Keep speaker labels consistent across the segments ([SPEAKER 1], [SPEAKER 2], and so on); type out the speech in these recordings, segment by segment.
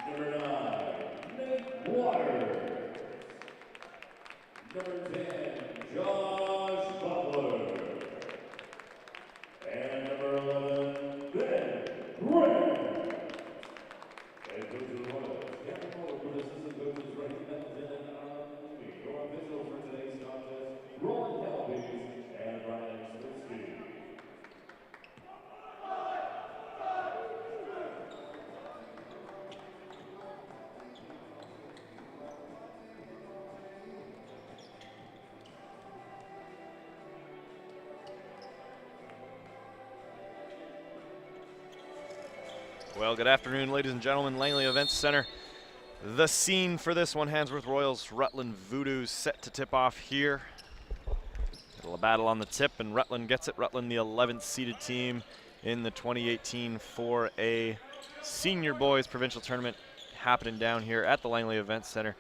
[SPEAKER 1] Number 9, Nate Waters. Number 10, Josh Butler. And number 11, Ben Grant. And coaches of the Royals, Captain Moore for the assistant coaches recommended your officials for today's contest, Roland Calvin and Ryan Swinsky.
[SPEAKER 2] Well, good afternoon, ladies and gentlemen. Langley Events Center. The scene for this one, Hansworth Royals, Rutland Voodoos set to tip off here. A battle on the tip, and Rutland gets it. Rutland, the 11th seeded team in the 2018 4A Senior Boys Provincial Tournament, happening down here at the Langley Events Center.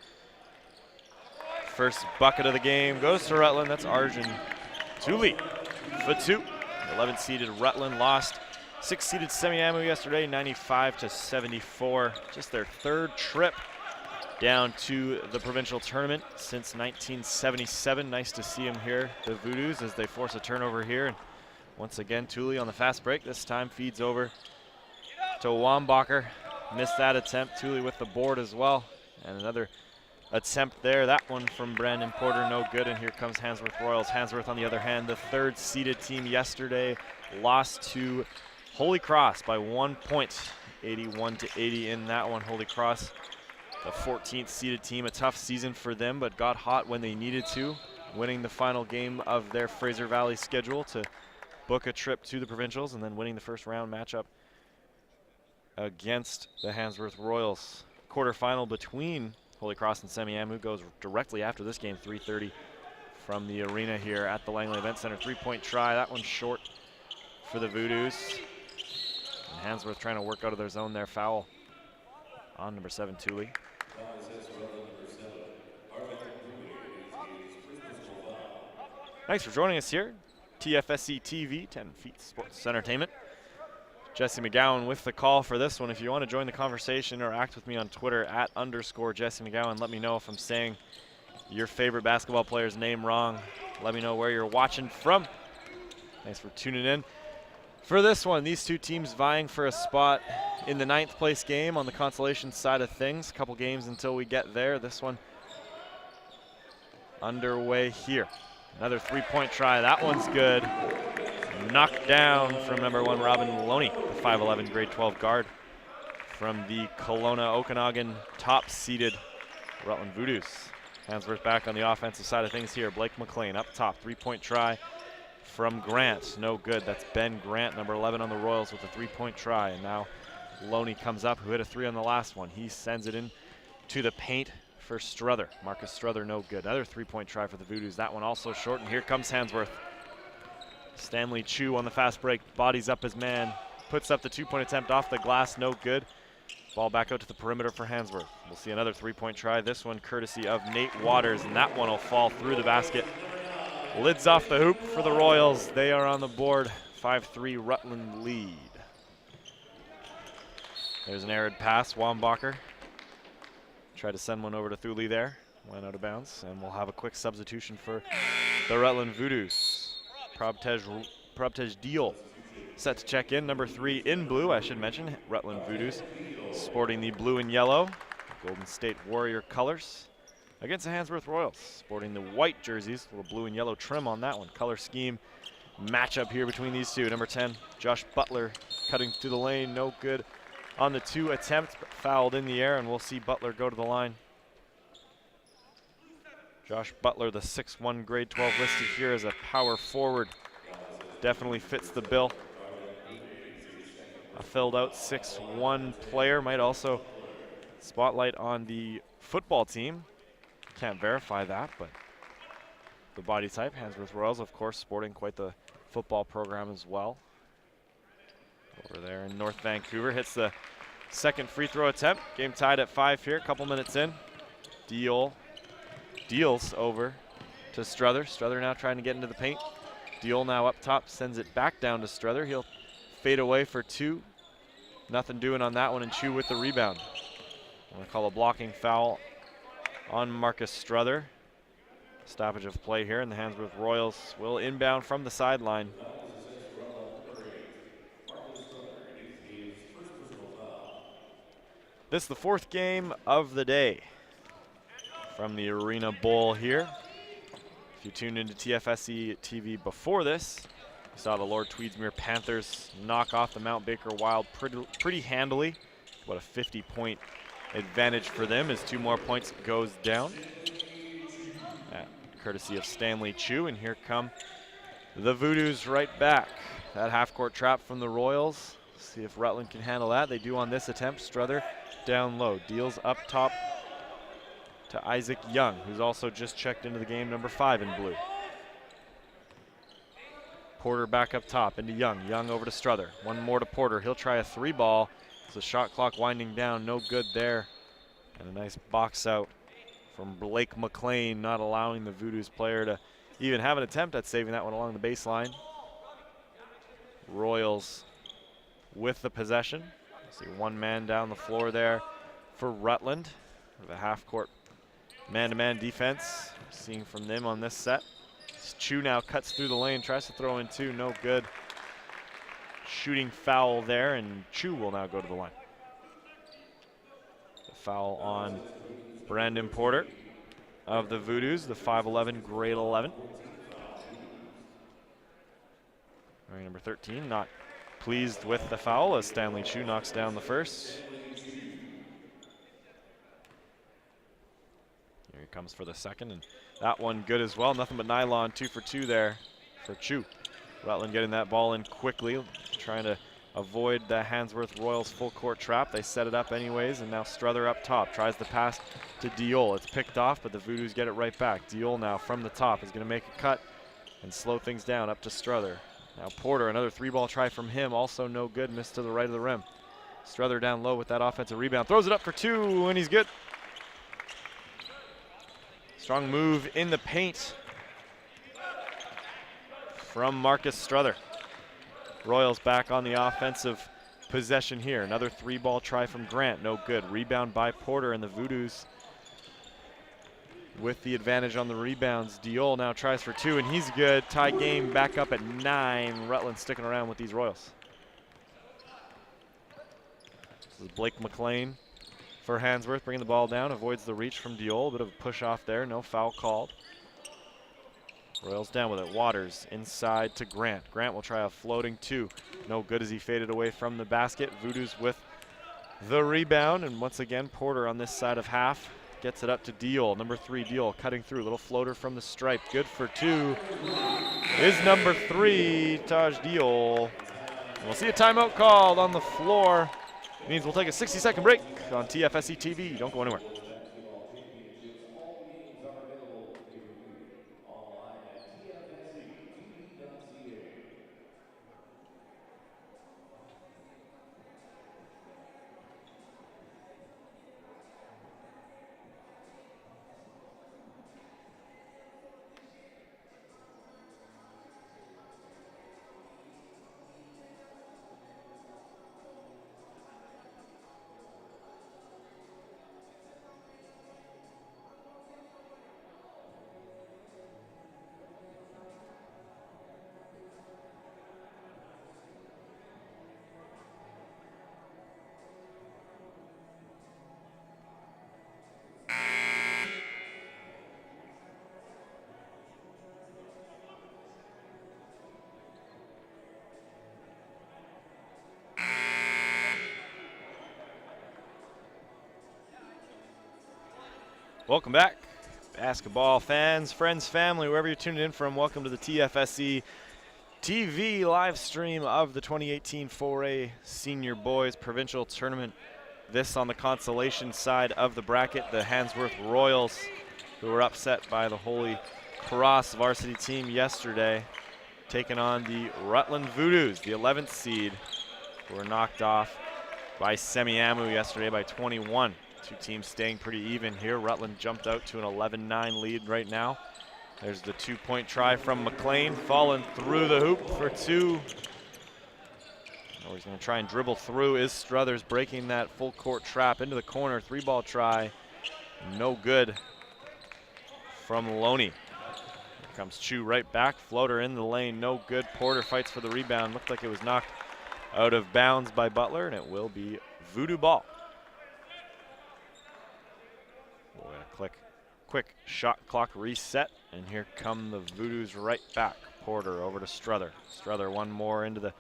[SPEAKER 2] First bucket of the game goes to Rutland. That's Arjun Tuli for 2. 11th seeded Rutland lost 6th seeded Semiahmoo yesterday, 95-74. Just their third trip down to the provincial tournament since 1977. Nice to see them here, the Voodoos, as they force a turnover here. And once again, Tuli on the fast break. This time feeds over to Wambacher. Missed that attempt. Tuli with the board as well. And another attempt there. That one from Brandon Porter, no good. And here comes Hansworth Royals. Hansworth, on the other hand, the third seeded team yesterday, lost to Holy Cross by 1 point, 81-80 in that one. Holy Cross, the 14th seeded team, a tough season for them, but got hot when they needed to, winning the final game of their Fraser Valley schedule to book a trip to the Provincials, and then winning the first round matchup against the Hansworth Royals. Quarterfinal between Holy Cross and Semiahmoo goes directly after this game, 3:30 from the arena here at the Langley Event Center. 3-point try, that one's short for the Voodoos. And Hansworth trying to work out of their zone there. Foul on number 7, Tuli. Thanks for joining us here. TFSC TV, 10 Feet Sports Entertainment. Jesse McGowan with the call for this one. If you want to join the conversation or act with me on Twitter at _Jesse McGowan, let me know if I'm saying your favorite basketball player's name wrong. Let me know where you're watching from. Thanks for tuning in. For this one, these two teams vying for a spot in the 9th place game on the consolation side of things. A couple games until we get there. This one underway here. Another 3-point try. That one's good. Knocked down from number 1, Robin Maloney, the 5'11", grade 12 guard from the Kelowna Okanagan top-seeded Rutland Voodoos. Hansworth back on the offensive side of things here. Blake McLean up top, 3-point try from Grant, no good. That's Ben Grant, number 11 on the Royals, with a 3-point try. And now Loney comes up, who hit a 3 on the last one. He sends it in to the paint for Struther. Marcus Struther, no good. Another 3-point try for the Voodoos. That one also short, and here comes Hansworth. Stanley Chu on the fast break, bodies up his man, puts up the 2-point attempt off the glass, no good. Ball back out to the perimeter for Hansworth. We'll see another 3-point try, this one courtesy of Nate Waters, and that one will fall through the basket. Lids off the hoop for the Royals. They are on the board. 5-3 Rutland lead. There's an arid pass. Wambacher tried to send one over to Thule there. Went out of bounds. And we'll have a quick substitution for the Rutland Voodoos. Probtej Deal set to check in. Number 3 in blue, I should mention. Rutland Voodoos sporting the blue and yellow Golden State Warrior colors, against the Hansworth Royals, sporting the white jerseys, a little blue and yellow trim on that one. Color scheme matchup here between these two. Number 10, Josh Butler, cutting through the lane, no good on the 2 attempts, but fouled in the air, and we'll see Butler go to the line. Josh Butler, the 6'1", grade 12 listed here as a power forward. Definitely fits the bill. A filled out 6'1" player, might also spotlight on the football team. Can't verify that, but the body type. Hansworth Royals, of course, sporting quite the football program as well. Over there in North Vancouver, hits the second free throw attempt. Game tied at 5 here, a couple minutes in. Deals over to Struther. Struther now trying to get into the paint. Deal now up top, sends it back down to Struther. He'll fade away for 2. Nothing doing on that one, and Chu with the rebound. I'm gonna call a blocking foul on Marcus Struther. Stoppage of play here, and the Hansworth Royals will inbound from the sideline. This is the 4th game of the day from the Arena Bowl here. If you tuned into TFSE TV before this, you saw the Lord Tweedsmuir Panthers knock off the Mount Baker Wild pretty handily. What a 50-point advantage for them as 2 more points goes down. Courtesy of Stanley Chu, and here come the Voodoos right back. That half-court trap from the Royals. See if Rutland can handle that. They do on this attempt. Struther down low, deals up top to Isaac Young, who's also just checked into the game, number 5 in blue. Porter back up top into Young. Young over to Struther. One more to Porter. He'll try a 3-ball. It's the shot clock winding down. No good there. And a nice box out from Blake McLean, not allowing the Voodoos player to even have an attempt at saving that one along the baseline. Royals with the possession. See 1 man down the floor there for Rutland. With a half-court man-to-man defense. Seeing from them on this set. Chu now cuts through the lane, tries to throw in 2, no good. Shooting foul there, and Chu will now go to the line. The foul on Brandon Porter of the Voodoos, the 5'11", grade 11. Wearing number 13, not pleased with the foul as Stanley Chu knocks down the first. Here he comes for the second, and that one good as well. Nothing but nylon, 2 for 2 there for Chu. Rutland getting that ball in quickly, trying to avoid the Hansworth Royals full court trap. They set it up anyways, and now Struther up top. Tries the pass to Diol. It's picked off, but the Voodoos get it right back. Diol now from the top is gonna make a cut and slow things down up to Struther. Now Porter, another 3-ball try from him, also no good, missed to the right of the rim. Struther down low with that offensive rebound. Throws it up for 2, and he's good. Strong move in the paint from Marcus Struther. Royals back on the offensive possession here. Another 3-ball try from Grant, no good. Rebound by Porter, and the Voodoos with the advantage on the rebounds. Diol now tries for 2, and he's good. Tie game back up at 9. Rutland sticking around with these Royals. This is Blake McLean for Hansworth, bringing the ball down, avoids the reach from Diol. Bit of a push off there, no foul called. Royals down with it. Waters inside to Grant. Grant will try a floating 2. No good as he faded away from the basket. Voodoos with the rebound, and once again Porter on this side of half gets it up to Diol. Number 3, Diol cutting through. Little floater from the stripe. Good for 2 is number 3, Taj Diol. And we'll see a timeout called on the floor. It means we'll take a 60-second break on TFSE TV. Don't go anywhere. Welcome back, basketball fans, friends, family, wherever you're tuning in from. Welcome to the TFSE TV live stream of the 2018 4A Senior Boys Provincial Tournament. This on the consolation side of the bracket, the Hansworth Royals, who were upset by the Holy Cross varsity team yesterday, taking on the Rutland Voodoos, the 11th seed, who were knocked off by Semiahmoo yesterday by 21. 2 teams staying pretty even here. Rutland jumped out to an 11-9 lead right now. There's the 2-point try from McLean, falling through the hoop for 2. Or he's going to try and dribble through. Is Struthers breaking that full court trap into the corner. 3-ball try. No good from Loney. Here comes Chu right back. Floater in the lane. No good. Porter fights for the rebound. Looked like it was knocked out of bounds by Butler, and it will be Voodoo ball. Boy, a quick shot clock reset, and here come the Voodoos right back. Porter over to Struther. Struther one more into the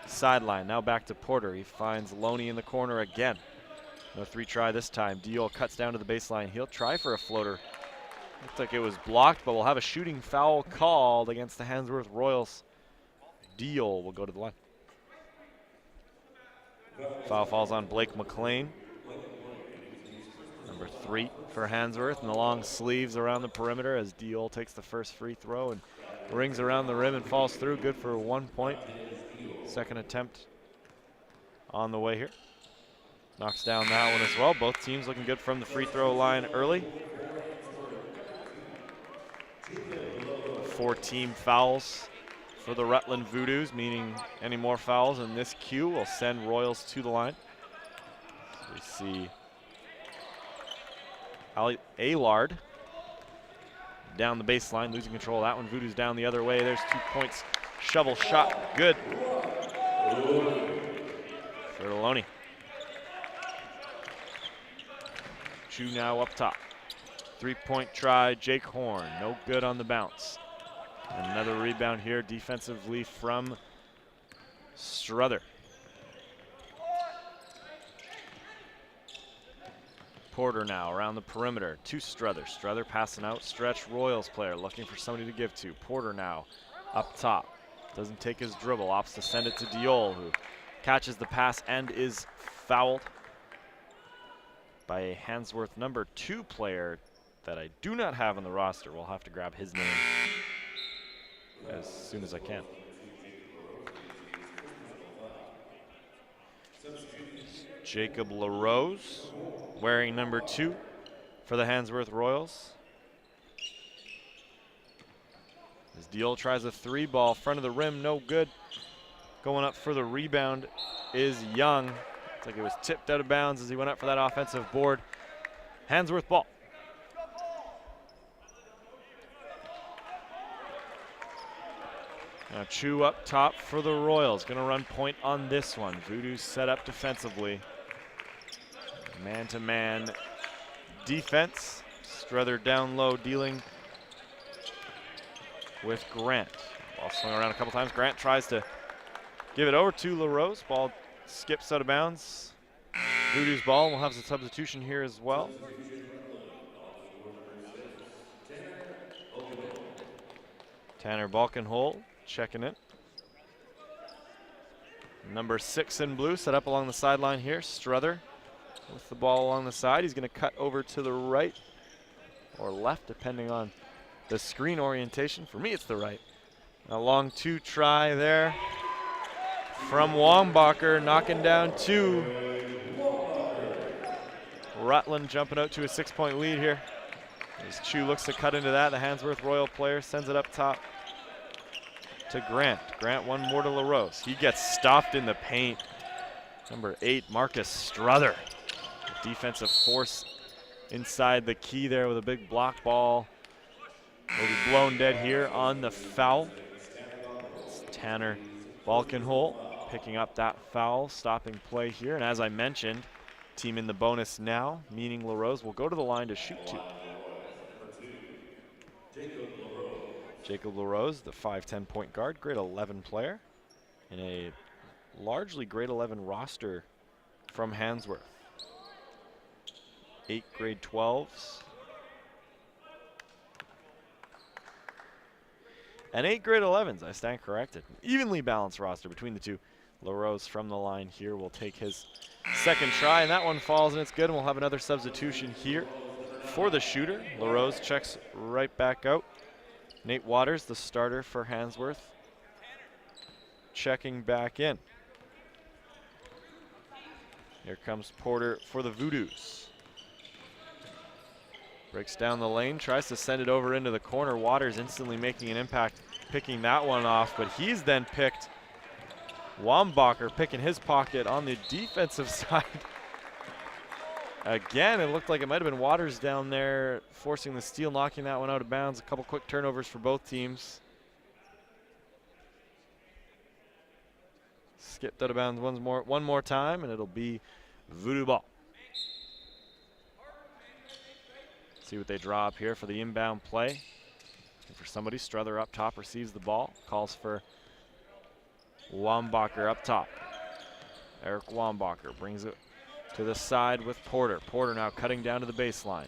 [SPEAKER 2] sideline. Now back to Porter. He finds Loney in the corner again. No 3-try this time. Diol cuts down to the baseline. He'll try for a floater. Looks like it was blocked, but we'll have a shooting foul called against the Hansworth Royals. Diol will go to the line. Foul falls on Blake McLean. Number 3 for Hansworth, and the long sleeves around the perimeter as Diol takes the first free throw and rings around the rim and falls through. Good for 1 point. Second attempt on the way here. Knocks down that one as well. Both teams looking good from the free throw line early. 4 team fouls for the Rutland Voodoos, meaning any more fouls in this queue will send Royals to the line. So we see Allard down the baseline, losing control of that one. Voodoo's down the other way. There's 2 points. Shovel shot, good for Loney. Chu now up top. 3-point try, Jake Horn. No good on the bounce. Another rebound here defensively from Struther. Porter now around the perimeter to Struther. Struther passing out, stretch Royals player looking for somebody to give to. Porter now up top. Doesn't take his dribble, opts to send it to Diol, who catches the pass and is fouled by a Hansworth number 2 player that I do not have on the roster. We'll have to grab his name as soon as I can. Jacob LaRose wearing number 2 for the Hansworth Royals. As Diol tries a 3-ball, front of the rim, no good. Going up for the rebound is Young. Looks like it was tipped out of bounds as he went up for that offensive board. Hansworth ball. Now Chu up top for the Royals. Gonna run point on this one. Voodoo set up defensively. Man-to-man defense. Struther down low, dealing with Grant. Ball swung around a couple times. Grant tries to give it over to LaRose. Ball skips out of bounds. Voodoo's ball. We'll have some substitution here as well. Tanner Balkenhol checking in. Number 6 in blue set up along the sideline here. Struther with the ball along the side. He's going to cut over to the right or left, depending on the screen orientation. For me, it's the right. A long 2 try there from Wambacher, knocking down 2. Rutland jumping out to a 6-point lead here. As Chu looks to cut into that, the Hansworth Royal player sends it up top to Grant. Grant one more to LaRose. He gets stopped in the paint. Number 8, Marcus Struther. Defensive force inside the key there with a big block ball. Will be blown dead here on the foul. It's Tanner Balkenhol picking up that foul, stopping play here. And as I mentioned, team in the bonus now, meaning LaRose will go to the line to shoot 2. Jacob LaRose, the 5'10" point guard, grade 11 player in a largely grade 11 roster from Hansworth. 8 grade 12s. And 8 grade 11s, I stand corrected. Evenly balanced roster between the two. LaRose from the line here will take his second try, and that one falls and it's good, and we'll have another substitution here for the shooter. LaRose checks right back out. Nate Waters, the starter for Hansworth, checking back in. Here comes Porter for the Voodoos. Breaks down the lane, tries to send it over into the corner. Waters instantly making an impact, picking that one off, but he's then picked Wambacher picking his pocket on the defensive side. Again, it looked like it might have been Waters down there forcing the steal, knocking that one out of bounds. A couple quick turnovers for both teams. Skipped out of bounds one more time, and it'll be Voodoo ball. See what they draw up here for the inbound play. And for somebody, Struther up top receives the ball, calls for Wambacher up top. Eric Wambacher brings it to the side with Porter. Porter now cutting down to the baseline.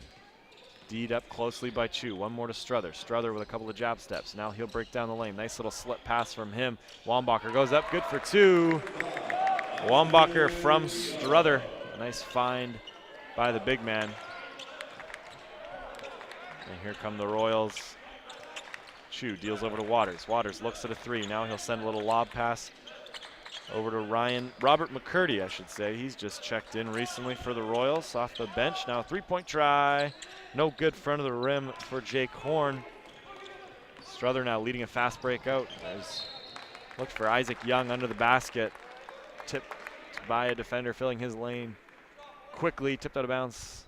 [SPEAKER 2] D'd up closely by Chu. One more to Struther. Struther with a couple of jab steps. Now he'll break down the lane. Nice little slip pass from him. Wambacher goes up, good for two. Wambacher from Struther. A nice find by the big man. And here come the Royals. Chu deals over to Waters. Waters looks at a three. Now he'll send a little lob pass over to Robert McCurdy, I should say. He's just checked in recently for the Royals off the bench. Now a three-point try. No good front of the rim for Jake Horn. Struther now leading a fast break out. Looked for Isaac Young under the basket. Tipped by a defender filling his lane quickly. Tipped out of bounds.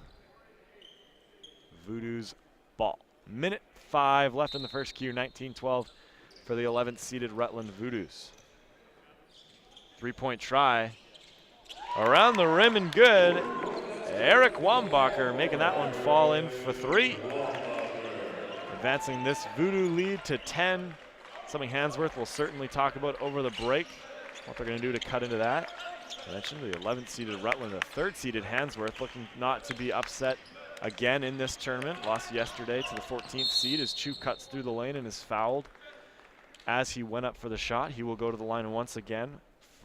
[SPEAKER 2] Voodoo's ball. Minute 5 left in the first Q. 19-12 for the 11th seeded Rutland Voodoos. Three-point try. Around the rim and good. Eric Wambacher making that one fall in for three. Advancing this Voodoo lead to 10. Something Hansworth will certainly talk about over the break. What they're going to do to cut into that. I mentioned the 11th seeded Rutland, the 3rd seeded Hansworth looking not to be upset again in this tournament. Lost yesterday to the 14th seed as Chu cuts through the lane and is fouled. As he went up for the shot, he will go to the line once again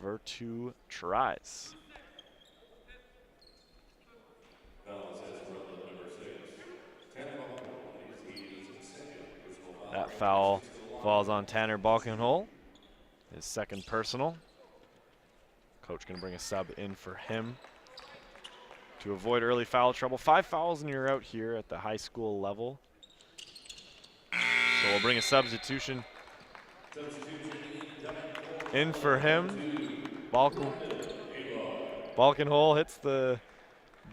[SPEAKER 2] for 2 tries. That foul falls on Tanner Balkenhol, his second personal. Coach going to bring a sub in for him to avoid early foul trouble. 5 fouls and you're out here at the high school level. So we'll bring a substitution in for him. Balkenhol hits the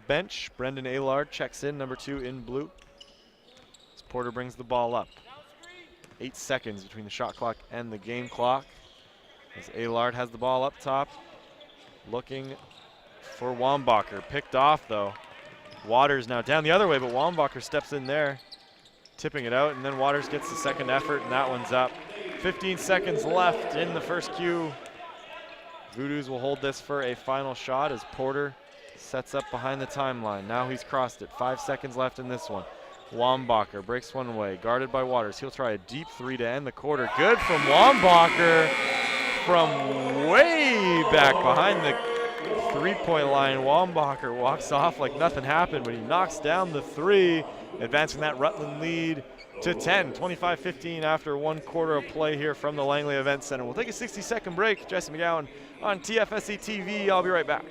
[SPEAKER 2] bench. Brendan Aylard checks in, number 2 in blue. As Porter brings the ball up. 8 seconds between the shot clock and the game clock. As Aylard has the ball up top. Looking for Wambacher. Picked off though. Waters now down the other way, but Wambacher steps in there, tipping it out, and then Waters gets the second effort, and that one's up. 15 seconds left in the first Q. Voodoos will hold this for a final shot as Porter sets up behind the timeline. Now he's crossed it. 5 seconds left in this one. Wambacher breaks one away, guarded by Waters. He'll try a deep three to end the quarter. Good from Wambacher from way back behind the three-point line. Wambacher walks off like nothing happened, but he knocks down the three, advancing that Rutland lead to 10. 25-15 after 1 quarter of play here from the Langley Event Center. We'll take a 60-second break. Jesse McGowan on TFSE TV. I'll be right back.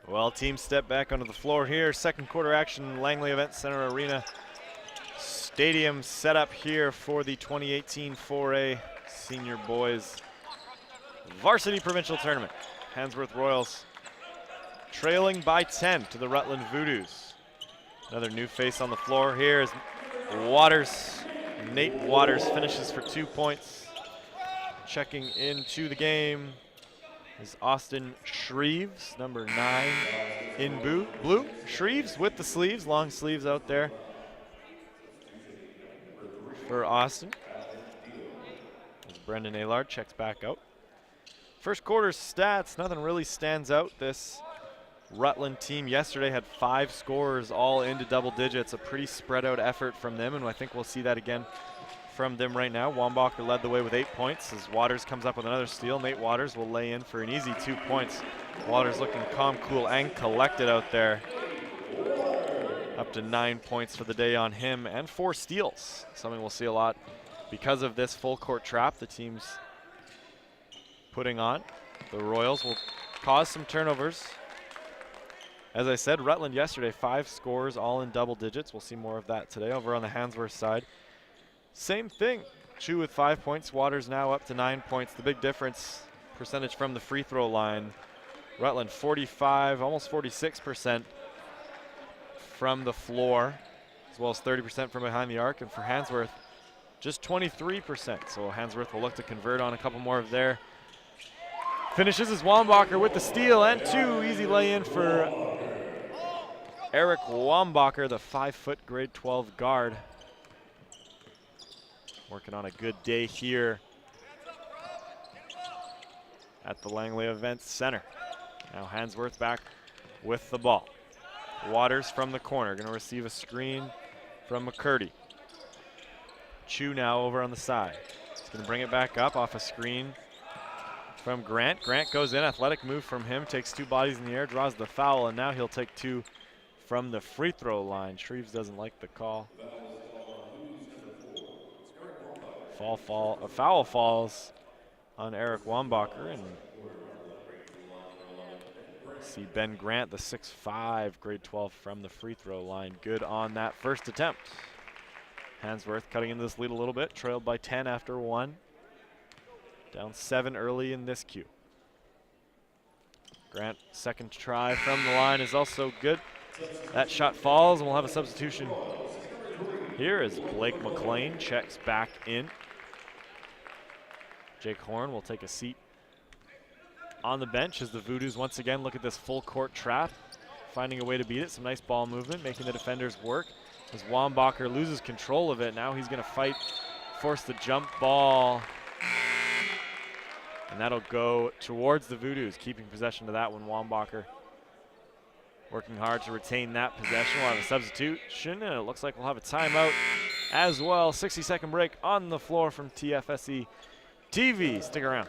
[SPEAKER 2] Well, teams step back onto the floor here. Second quarter action, Langley Event Center Arena Stadium set up here for the 2018 4A Senior Boys Varsity Provincial Tournament. Hansworth Royals trailing by 10 to the Rutland Voodoos. Another new face on the floor here is Waters. Nate Waters finishes for 2 points. Checking into the game is Austin Shreves, number 9 in blue. Shreves with the sleeves, long sleeves out there for Austin. As Brendan Aylard checks back out. First quarter stats, nothing really stands out. This Rutland team yesterday had 5 scorers all into double digits, a pretty spread out effort from them, and I think we'll see that again from them right now. Wambacher led the way with 8 points as Waters comes up with another steal. Nate Waters will lay in for an easy 2 points. Waters looking calm, cool, and collected out there. Up to 9 points for the day on him and 4 steals. Something we'll see a lot because of this full court trap the team's putting on. The Royals will cause some turnovers. As I said, Rutland yesterday, 5 scores all in double digits. We'll see more of that today. Over on the Hansworth side, same thing. Chu with 5 points. Waters now up to 9 points. The big difference, percentage from the free throw line. Rutland 45, almost 46% from the floor, as well as 30% from behind the arc. And for Hansworth, just 23%. So Hansworth will look to convert on a couple more of their finishes as Wambacher with the steal and 2. Easy lay-in for Eric Wambacher, the 5-foot grade 12 guard. Working on a good day here at the Langley Events Center. Now Hansworth back with the ball. Waters from the corner, going to receive a screen from McCurdy. Chu now over on the side. He's going to bring it back up off a screen from Grant. Grant goes in, athletic move from him, takes 2 bodies in the air, draws the foul, and now he'll take 2 from the free throw line. Shreves doesn't like the call. A foul falls on Eric Wambacher, and see Ben Grant, the 6'5", grade 12 from the free throw line. Good on that first attempt. Hansworth cutting into this lead a little bit, trailed by 10 after 1. Down 7 early in this queue. Grant, second try from the line is also good. That shot falls, and we'll have a substitution here as Blake McLean checks back in. Jake Horn will take a seat on the bench as the Voodoos once again look at this full court trap, finding a way to beat it. Some nice ball movement, making the defenders work as Wambacher loses control of it. Now he's going to fight, force the jump ball, and that'll go towards the Voodoos, keeping possession of that one. Wambacher working hard to retain that possession. We'll have a substitution, and it looks like we'll have a timeout as well. 60-second break on the floor from TFSE TV. Stick around.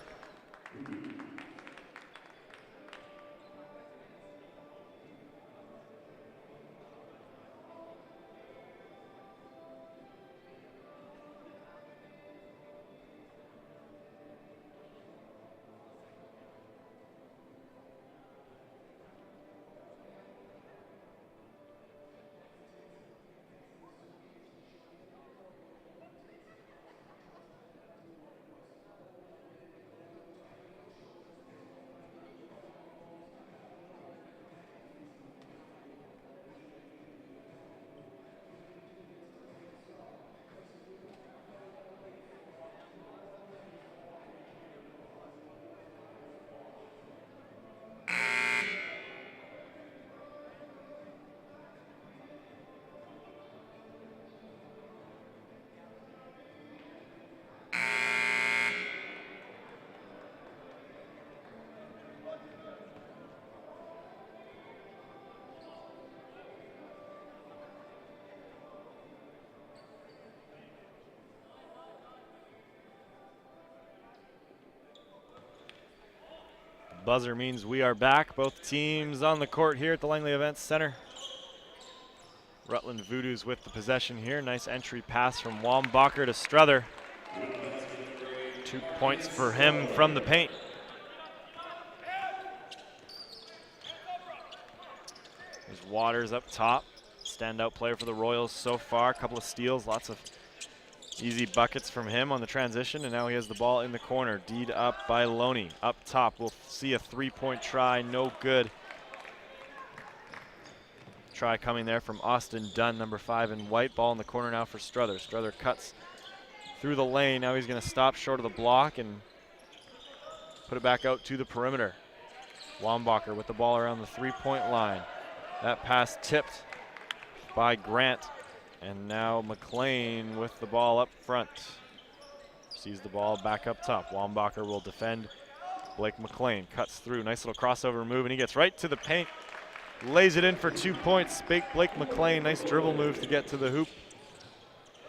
[SPEAKER 2] Buzzer means we are back. Both teams on the court here at the Langley Events Center. Rutland Voodoos with the possession here. Nice entry pass from Wambacher to Struther. 2 points for him from the paint. There's Waters up top. Standout player for the Royals so far. A couple of steals, lots of easy buckets from him on the transition, and now he has the ball in the corner. D'd up by Loney. Up top, we'll see a 3-point try, no good. Try coming there from Austin Dunn, number 5 in white. Ball in the corner now for Struther. Struther cuts through the lane. Now he's going to stop short of the block and put it back out to the perimeter. Wambacher with the ball around the 3-point line. That pass tipped by Grant. And now McLean with the ball up front. Sees the ball back up top. Wambacher will defend. Blake McLean cuts through. Nice little crossover move, and he gets right to the paint. Lays it in for 2 points. Blake McLean, nice dribble move to get to the hoop.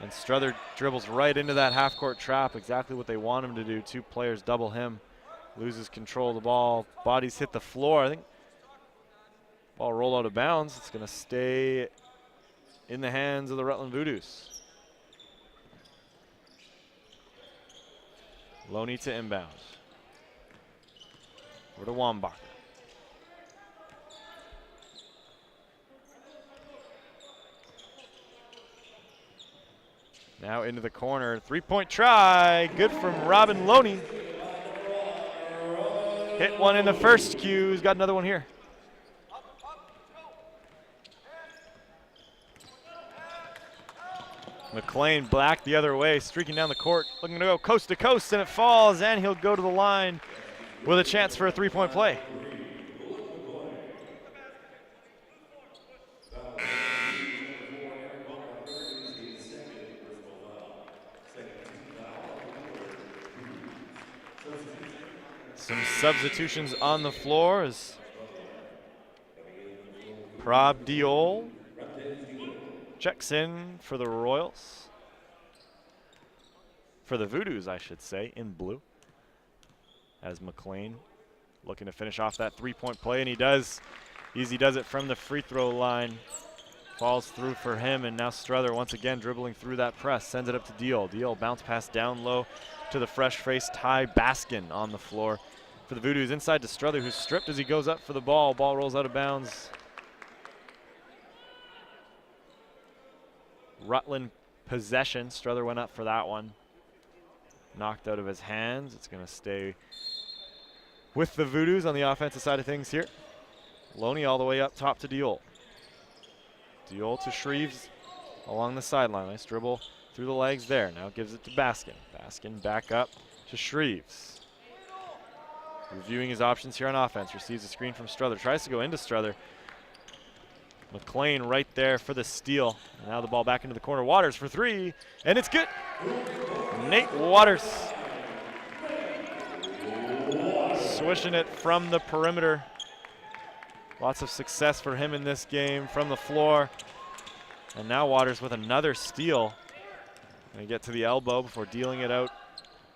[SPEAKER 2] And Strother dribbles right into that half-court trap, exactly what they want him to do. 2 players double him. Loses control of the ball. Bodies hit the floor. I think ball roll out of bounds. It's going to stay in the hands of the Rutland Voodoos. Loney to inbound. Over to Wambacher. Now into the corner. 3-point try. Good from Robin Loney. Hit one in the first cue. He's got another one here. McLean black the other way, streaking down the court, looking to go coast to coast, and it falls, and he'll go to the line with a chance for a 3-point play. Some substitutions on the floor as Prob Diol checks in for the Royals. For the Voodoos, I should say, in blue. As McLean looking to finish off that 3-point play, and he does. Easy does it from the free throw line. Falls through for him, and now Strother once again dribbling through that press. Sends it up to Deal. Deal bounce pass down low to the fresh-faced Ty Baskin on the floor. For the Voodoos, inside to Strother, who's stripped as he goes up for the ball. Ball rolls out of bounds. Rutland possession. Strother went up for that one. Knocked out of his hands. It's going to stay with the Voodoos on the offensive side of things here. Loney all the way up top to Diol. Diol to Shreves along the sideline. Nice dribble through the legs there. Now gives it to Baskin. Baskin back up to Shreves. Reviewing his options here on offense. Receives a screen from Strother. Tries to go into Strother. McLean right there for the steal. And now the ball back into the corner. Waters for 3, and it's good. Nate Waters swishing it from the perimeter. Lots of success for him in this game from the floor. And now Waters with another steal. Gonna get to the elbow before dealing it out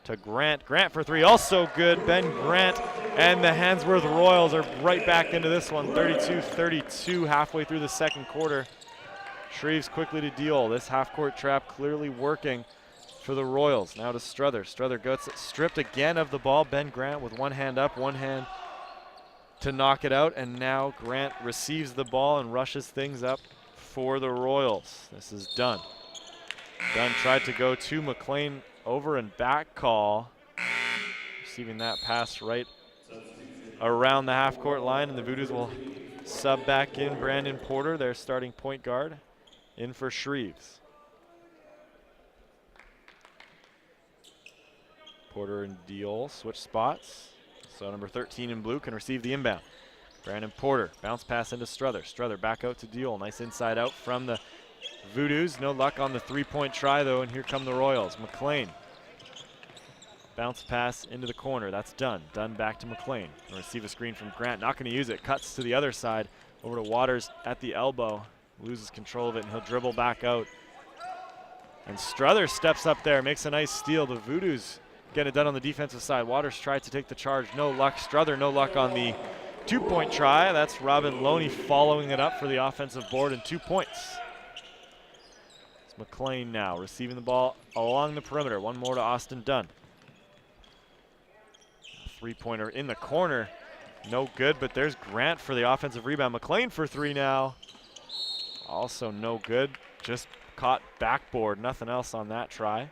[SPEAKER 2] to Grant. Grant for 3, also good. Ben Grant and the Hansworth Royals are right back into this one. 32-32 halfway through the second quarter. Shreves quickly to Deal. This half-court trap clearly working for the Royals. Now to Strother. Strother gets it stripped again of the ball. Ben Grant with one hand up, one hand to knock it out. And now Grant receives the ball and rushes things up for the Royals. This is Dunn. Dunn tried to go to McLean, over and back call. Receiving that pass right around the half-court line, and the Voodoos will sub back in Brandon Porter, their starting point guard, in for Shreves. Porter and Diol switch spots. So number 13 in blue can receive the inbound. Brandon Porter, bounce pass into Strother. Strother back out to Diol. Nice inside out from the Voodoos. No luck on the 3-point try, though, and here come the Royals. McLean. Bounce pass into the corner. That's Dunn. Dunn back to McLean. Receive a screen from Grant. Not going to use it. Cuts to the other side. Over to Waters at the elbow. Loses control of it, and he'll dribble back out. And Strother steps up there. Makes a nice steal. The Voodoos get it done on the defensive side. Waters tries to take the charge. No luck. Strother, no luck on the 2-point try. That's Robin Loney following it up for the offensive board and 2 points. It's McLean now receiving the ball along the perimeter. One more to Austin Dunn. 3-pointer in the corner. No good, but there's Grant for the offensive rebound. McLean for 3 now. Also no good. Just caught backboard. Nothing else on that try.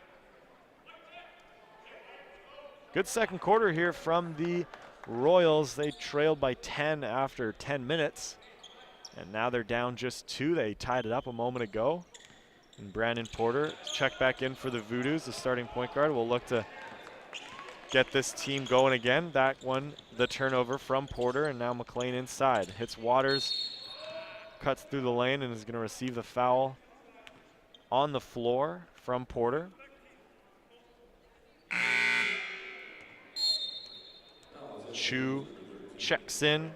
[SPEAKER 2] Good second quarter here from the Royals. They trailed by 10 after 10 minutes. And now they're down just 2. They tied it up a moment ago. And Brandon Porter check back in for the Voodoos. The starting point guard will look to get this team going again. That one, the turnover from Porter, and now McLean inside. Hits Waters, cuts through the lane, and is going to receive the foul on the floor from Porter. Chu checks in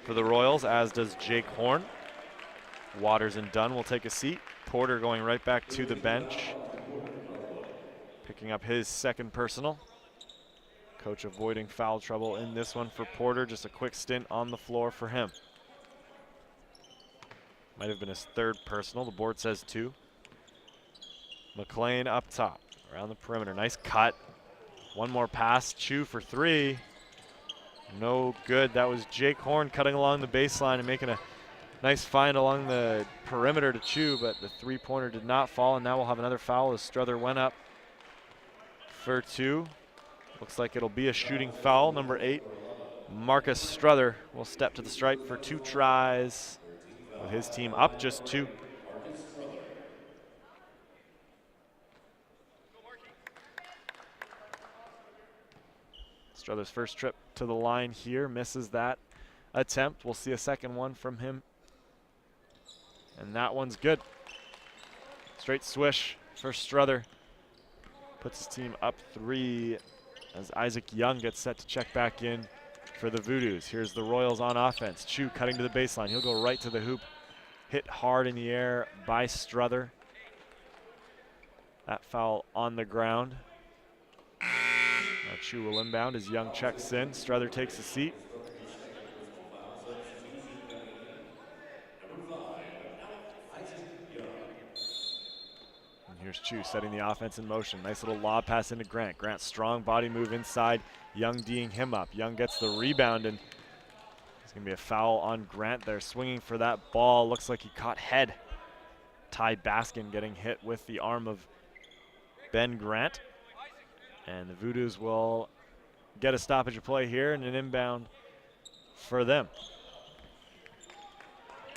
[SPEAKER 2] for the Royals, as does Jake Horn. Waters and Dunn will take a seat. Porter going right back to the bench, picking up his second personal. Coach avoiding foul trouble in this one for Porter. Just a quick stint on the floor for him. Might have been his third personal. The board says 2. McLean up top, around the perimeter. Nice cut. One more pass. Chu for 3. No good. That was Jake Horn cutting along the baseline and making a nice find along the perimeter to Chu, but the three-pointer did not fall, and now we'll have another foul as Struther went up for 2. Looks like it'll be a shooting foul. Number 8, Marcus Struther, will step to the stripe for 2 tries with his team up just 2. Struther's first trip to the line here, misses that attempt. We'll see a second one from him. And that one's good. Straight swish for Struther. Puts his team up 3 as Isaac Young gets set to check back in for the Voodoos. Here's the Royals on offense. Chu cutting to the baseline. He'll go right to the hoop. Hit hard in the air by Struther. That foul on the ground. Now Chu will inbound as Young checks in. Struther takes a seat. Here's Chu setting the offense in motion. Nice little lob pass into Grant. Grant strong body move inside. Young D'ing him up. Young gets the rebound, and there's going to be a foul on Grant there. Swinging for that ball. Looks like he caught head. Ty Baskin getting hit with the arm of Ben Grant. And the Voodoos will get a stoppage of play here and an inbound for them.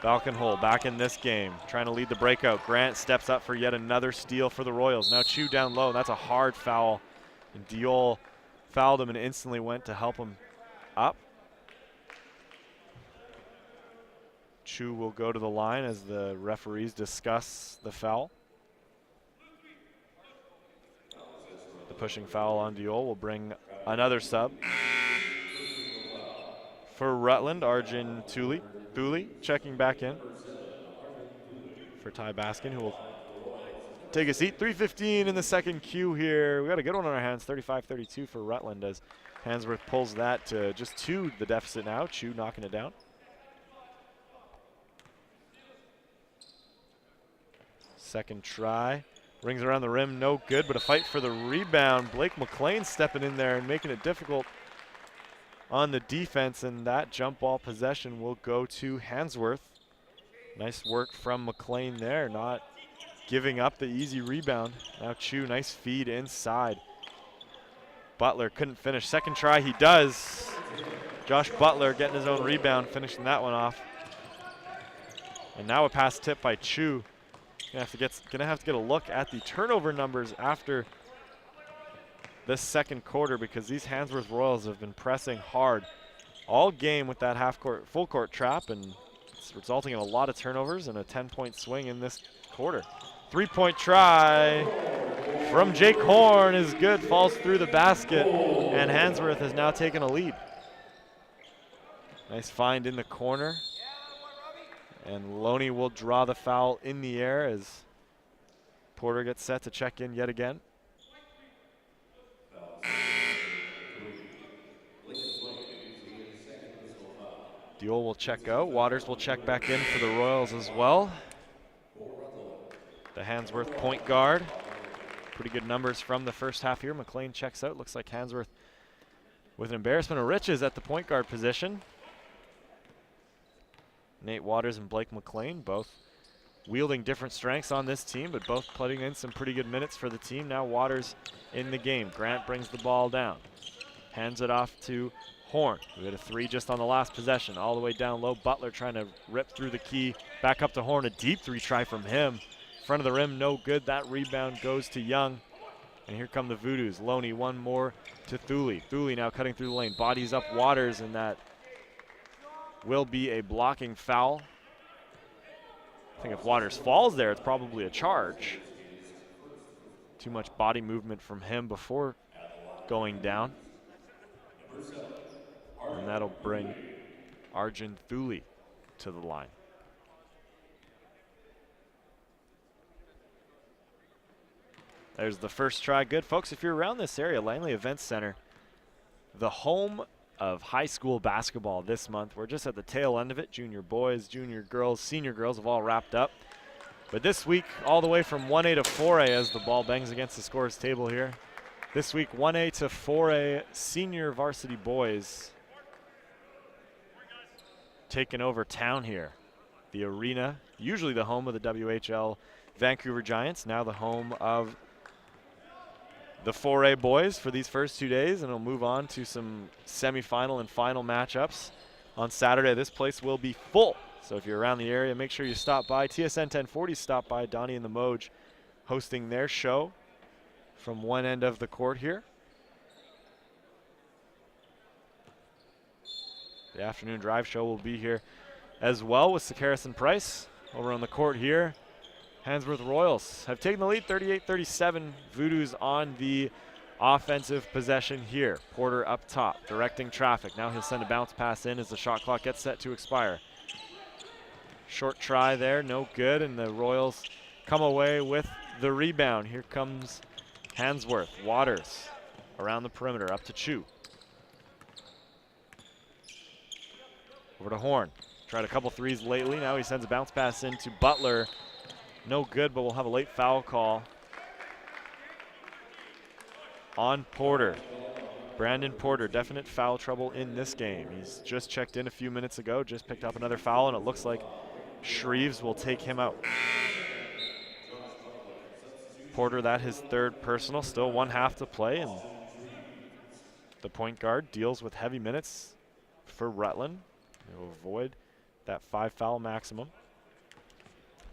[SPEAKER 2] Balconhole back in this game, trying to lead the breakout. Grant steps up for yet another steal for the Royals. Now Chu down low. That's a hard foul. And Diol fouled him and instantly went to help him up. Chu will go to the line as the referees discuss the foul. The pushing foul on Diol will bring another sub. For Rutland, Arjun Thule checking back in for Ty Baskin, who will take a seat. 3:15 in the second Q here. We got a good one on our hands, 35-32 for Rutland as Hansworth pulls that to just 2 the deficit now. Chu knocking it down. Second try. Rings around the rim, no good, but a fight for the rebound. Blake McLean stepping in there and making it difficult on the defense, and that jump ball possession will go to Hansworth. Nice work from McLean there, not giving up the easy rebound. Now Chu, nice feed inside. Butler couldn't finish. Second try, he does. Josh Butler getting his own rebound, finishing that one off. And now a pass tip by Chu. Gonna have to get a look at the turnover numbers after this second quarter, because these Hansworth Royals have been pressing hard all game with that full court trap, and it's resulting in a lot of turnovers and a 10-point swing in this quarter. 3-point try from Jake Horn is good, falls through the basket, and Hansworth has now taken a lead. Nice find in the corner, and Loney will draw the foul in the air as Porter gets set to check in yet again. Diol will check out. Waters will check back in for the Royals as well. The Hansworth point guard. Pretty good numbers from the first half here. McLean checks out. Looks like Hansworth with an embarrassment of riches at the point guard position. Nate Waters and Blake McLean both wielding different strengths on this team, but both putting in some pretty good minutes for the team. Now Waters in the game. Grant brings the ball down. Hands it off to Horn, who hit a 3 just on the last possession. All the way down low, Butler trying to rip through the key. Back up to Horn, a deep 3 try from him. Front of the rim, no good. That rebound goes to Young. And here come the Voodoos. Loney, one more to Thule. Thule now cutting through the lane. Bodies up Waters, and that will be a blocking foul. I think if Waters falls there, it's probably a charge. Too much body movement from him before going down. And that'll bring Arjun Thule to the line. There's the first try. Good. Folks, if you're around this area, Langley Events Center, the home of high school basketball this month. We're just at the tail end of it. Junior boys, junior girls, senior girls have all wrapped up. But this week, all the way from 1A to 4A as the ball bangs against the scores table here. This week, 1A to 4A senior varsity boys taking over town here. The arena, usually the home of the WHL Vancouver Giants, now the home of the 4A boys for these first 2 days, and it'll move on to some semifinal and final matchups on Saturday. This place will be full, so if you're around the area, make sure you stop by. TSN 1040 stop by. Donnie and the Moj hosting their show from one end of the court here. The afternoon drive show will be here as well with Sakaris and Price over on the court here. Hansworth Royals have taken the lead 38-37. Voodoos on the offensive possession here. Porter up top, directing traffic. Now he'll send a bounce pass in as the shot clock gets set to expire. Short try there, no good, and the Royals come away with the rebound. Here comes Hansworth. Waters around the perimeter, up to Chu. Over to Horn. Tried a couple threes lately. Now he sends a bounce pass in to Butler. No good, but we'll have a late foul call on Porter. Brandon Porter, definite foul trouble in this game. He's just checked in a few minutes ago, just picked up another foul, and it looks like Shreves will take him out. Porter, that his third personal, still 1/2 to play, and the point guard deals with heavy minutes for Rutland. He'll avoid that 5 foul maximum.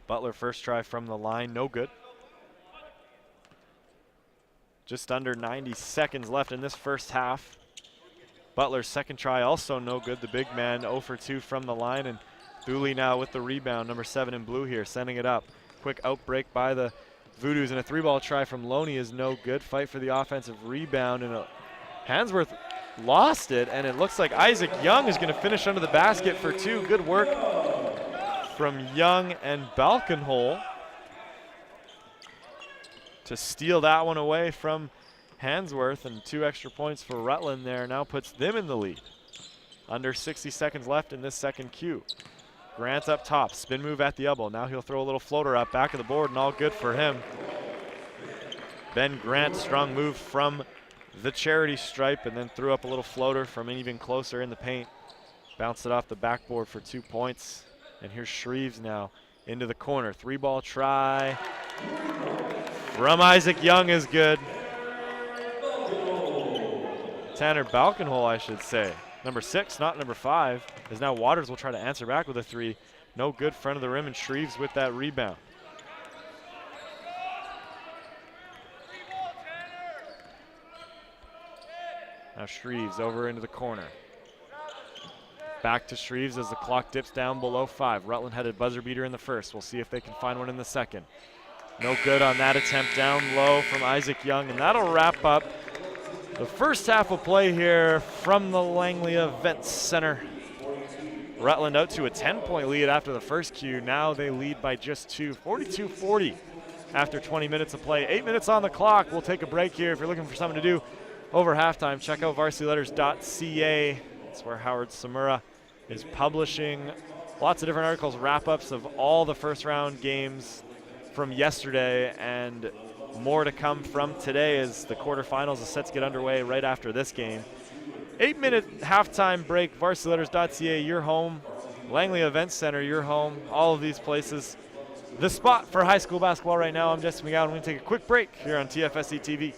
[SPEAKER 2] Butler first try from the line, no good. Just under 90 seconds left in this first half. Butler's second try also no good. The big man 0 for 2 from the line, and Thule now with the rebound, number 7 in blue here, sending it up. Quick outbreak by the Voodoos, and a 3-ball try from Loney is no good. Fight for the offensive rebound, and Hansworth lost it, and it looks like Isaac Young is going to finish under the basket for 2. Good work from Young and Balkenhol to steal that one away from Hansworth, and 2 extra points for Rutland there now puts them in the lead. Under 60 seconds left in this second Q. Grant up top, spin move at the elbow. Now he'll throw a little floater up back of the board, and all good for him. Ben Grant, strong move from the charity stripe, and then threw up a little floater from even closer in the paint. Bounced it off the backboard for 2 points. And here's Shreves now into the corner. 3-ball try from Isaac Young is good. Tanner Balkenhol, I should say. Number 6, not number 5, as now Waters will try to answer back with a 3. No good, front of the rim, and Shreves with that rebound. Now Shreves over into the corner. Back to Shreves as the clock dips down below 5. Rutland headed buzzer beater in the first. We'll see if they can find one in the second. No good on that attempt down low from Isaac Young, and that'll wrap up the first half of play here from the Langley Events Center. Rutland out to a 10-point lead after the first Q. Now they lead by just 2, 42-40 after 20 minutes of play. 8 minutes on the clock. We'll take a break here. If you're looking for something to do over halftime, check out varsityletters.ca. That's where Howard Samura is publishing lots of different articles, wrap-ups of all the first-round games from yesterday, and more to come from today as the quarterfinals are set to get underway right after this game. 8-minute halftime break. varsityletters.ca, your home. Langley Events Center, your home. All of these places. The spot for high school basketball right now. I'm Jesse McGowan. We're going to take a quick break here on TFSC TV.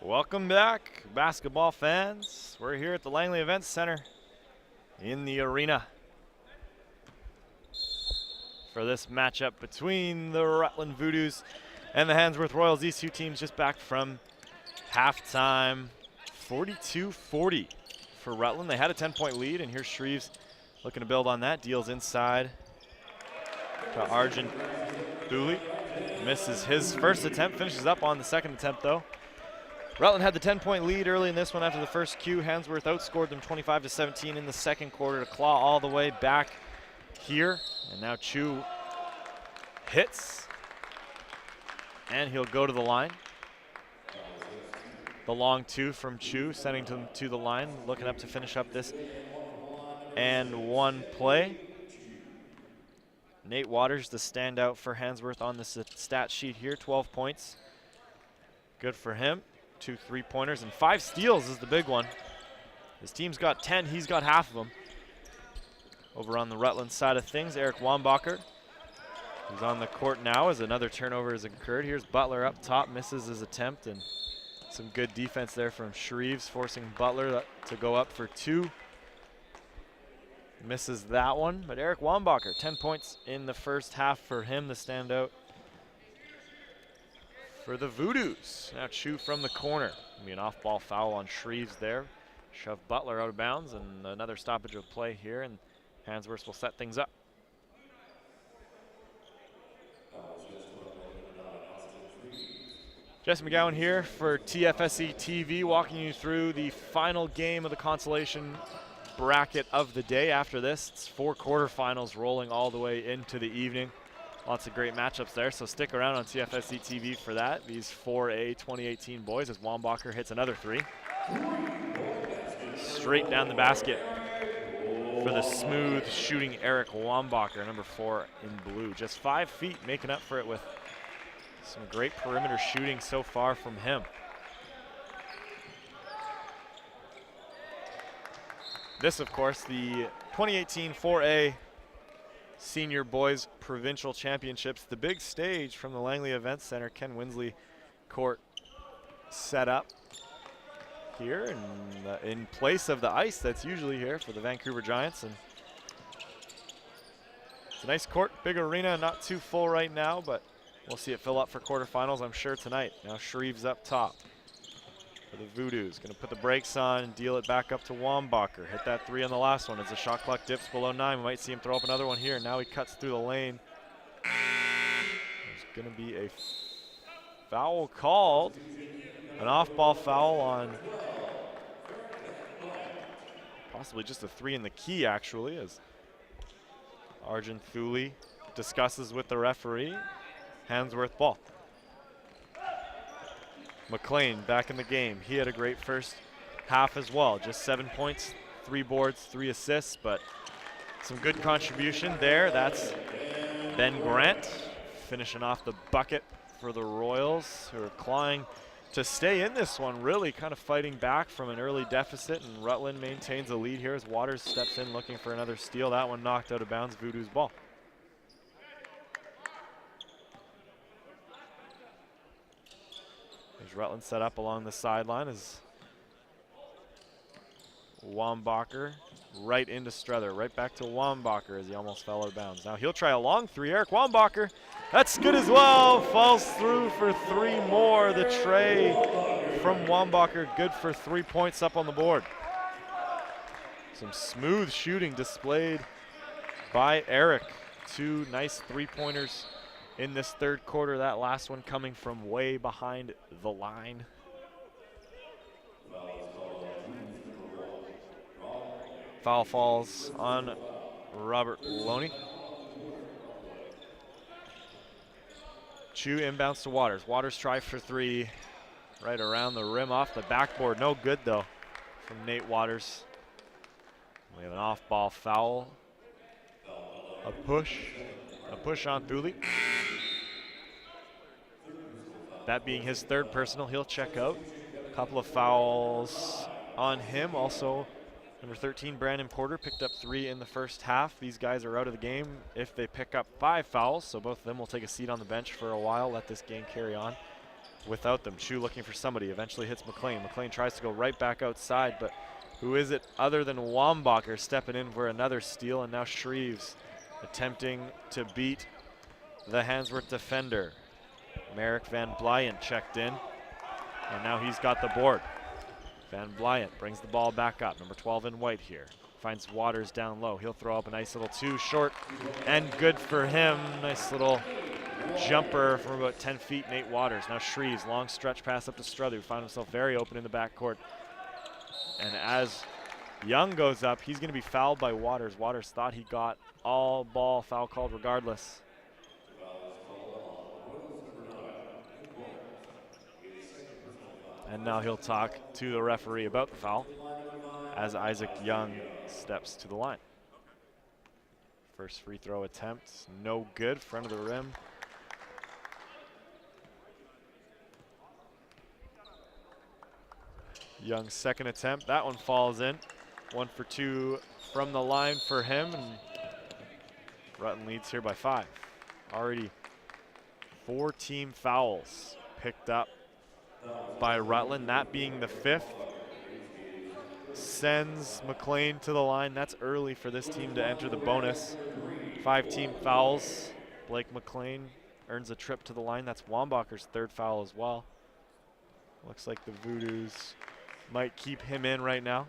[SPEAKER 2] Welcome back, basketball fans. We're here at the Langley Events Center in the arena for this matchup between the Rutland Voodoos and the Hansworth Royals. These two teams just back from halftime, 42-40 for Rutland. They had a 10-point lead, and here's Shreves looking to build on that. Deals inside to Arjun Thule. Misses his first attempt, finishes up on the second attempt though. Rutland had the 10-point lead early in this one after the first cue. Hansworth outscored them 25-17 in the second quarter to claw all the way back here. And now Chu hits, and he'll go to the line. The long two from Chu, sending him to the line, looking up to finish up this and one play. Nate Waters, the standout for Hansworth on the stat sheet here, 12 points. Good for him. 2 3-pointers and 5 steals is the big one. His team's got 10, he's got half of them. Over on the Rutland side of things, Eric Wambacher, who's on the court now as another turnover has occurred. Here's Butler up top, misses his attempt, and some good defense there from Shreves, forcing Butler to go up for 2. Misses that one, but Eric Wambacher, 10 points in the first half for him, the standout for the Voodoos. Now Chu from the corner. Be an off-ball foul on Shreves there. Shove Butler out of bounds, and another stoppage of play here, and Hansworth will set things up. Jesse McGowan here for TFSE TV, walking you through the final game of the consolation bracket of the day. After this, it's 4 quarterfinals rolling all the way into the evening. Lots of great matchups there, so stick around on TFSE TV for that. These 4A 2018 boys as Wambacher hits another 3. Straight down the basket for the smooth shooting Eric Wambacher, number 4 in blue. Just 5 feet, making up for it with some great perimeter shooting so far from him. This, of course, the 2018 4A Senior Boys Provincial Championships, the big stage from the Langley Events Center. Ken Winsley court set up here in place of the ice that's usually here for the Vancouver Giants. And it's a nice court, big arena, not too full right now, but we'll see it fill up for quarterfinals, I'm sure, tonight. Now Shreves up top for the Voodoos. Going to put the brakes on and deal it back up to Wambacher. Hit that 3 on the last one as the shot clock dips below 9. We might see him throw up another one here. Now he cuts through the lane. There's going to be a foul called. An off-ball foul on possibly just a 3 in the key, actually, as Arjun Thule discusses with the referee. Hansworth ball. McLean back in the game. He had a great first half as well. Just 7 points, 3 boards, 3 assists, but some good contribution there. That's Ben Grant finishing off the bucket for the Royals, who are clawing to stay in this one, really kind of fighting back from an early deficit, and Rutland maintains a lead here as Waters steps in looking for another steal. That one knocked out of bounds, Voodoo's ball. There's Rutland set up along the sideline as Wambacher right into Struther, right back to Wambacher as he almost fell out of bounds. Now he'll try a long 3, Eric Wambacher. That's good as well, falls through for 3 more. The tray from Wambacher, good for 3 points up on the board. Some smooth shooting displayed by Eric. 2 nice 3-pointers in this third quarter, that last one coming from way behind the line. Foul falls on Robert Loney. Chu inbounds to Waters. Waters try for 3, right around the rim off the backboard. No good though from Nate Waters. We have an off-ball foul. A push on Thule. That being his 3rd personal, he'll check out. A couple of fouls on him. Also, number 13, Brandon Porter, picked up 3 in the first half. These guys are out of the game if they pick up 5 fouls, so both of them will take a seat on the bench for a while, let this game carry on. without them. Chu looking for somebody, eventually hits McLean. McLean tries to go right back outside, but who is it other than Wambacher stepping in for another steal, and now Shreves attempting to beat the Hansworth defender. Merrick Van Blyant checked in, and now he's got the board. Van Blyant brings the ball back up, number 12 in white here. Finds Waters down low. He'll throw up a nice little two, short and good for him. Nice little jumper from about 10 feet, Nate Waters. Now Shreves, long stretch pass up to Struther, who found himself very open in the backcourt. And as Young goes up, he's going to be fouled by Waters. Waters thought he got all ball, foul called regardless. And now he'll talk to the referee about the foul as Isaac Young steps to the line. First free throw attempt, no good, front of the rim. Young's second attempt, that one falls in. 1 for 2 from the line for him, and Rutland leads here by 5. Already 4 team fouls picked up by Rutland, that being the 5th. Sends McLean to the line. That's early for this team to enter the bonus. 5 team fouls. Blake McLean earns a trip to the line. That's Wambacher's 3rd foul as well. Looks like the Voodoos might keep him in right now.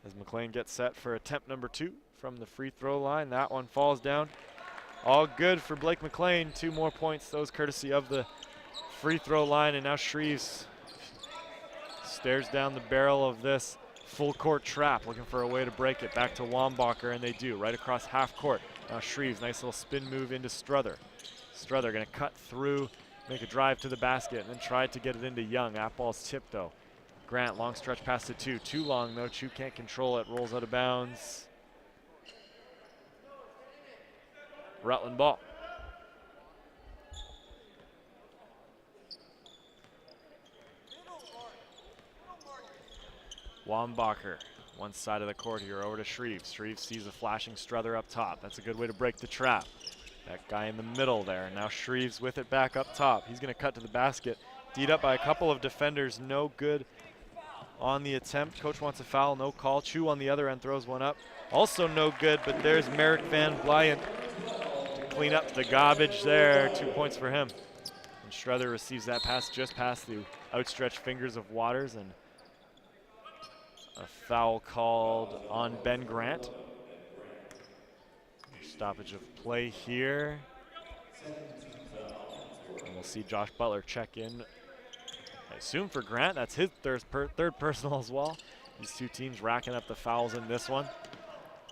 [SPEAKER 2] As McLean gets set for attempt number 2 from the free throw line. That one falls down. All good for Blake McLean. 2 more points, those courtesy of the free throw line, and now Shreves stares down the barrel of this full court trap, looking for a way to break it. Back to Wambacher, and they do, right across half court. Now Shreves, nice little spin move into Struther. Struther gonna cut through, make a drive to the basket, and then try to get it into Young. That ball's tipped though. Grant, long stretch pass to Chu. Too long though, Chu can't control it, rolls out of bounds. Rutland ball. Wambacher, one side of the court here, over to Shreves. Shreves sees a flashing Struther up top. That's a good way to break the trap. That guy in the middle there. Now Shreves with it back up top. He's going to cut to the basket. D'd up by a couple of defenders. No good on the attempt. Coach wants a foul, no call. Chu on the other end throws one up. Also no good, but there's Merrick Van Blyant to clean up the garbage there. 2 points for him. And Struther receives that pass just past the outstretched fingers of Waters, and a foul called on Ben Grant. Stoppage of play here. And we'll see Josh Butler check in, I assume for Grant. That's his third personal as well. These 2 teams racking up the fouls in this one.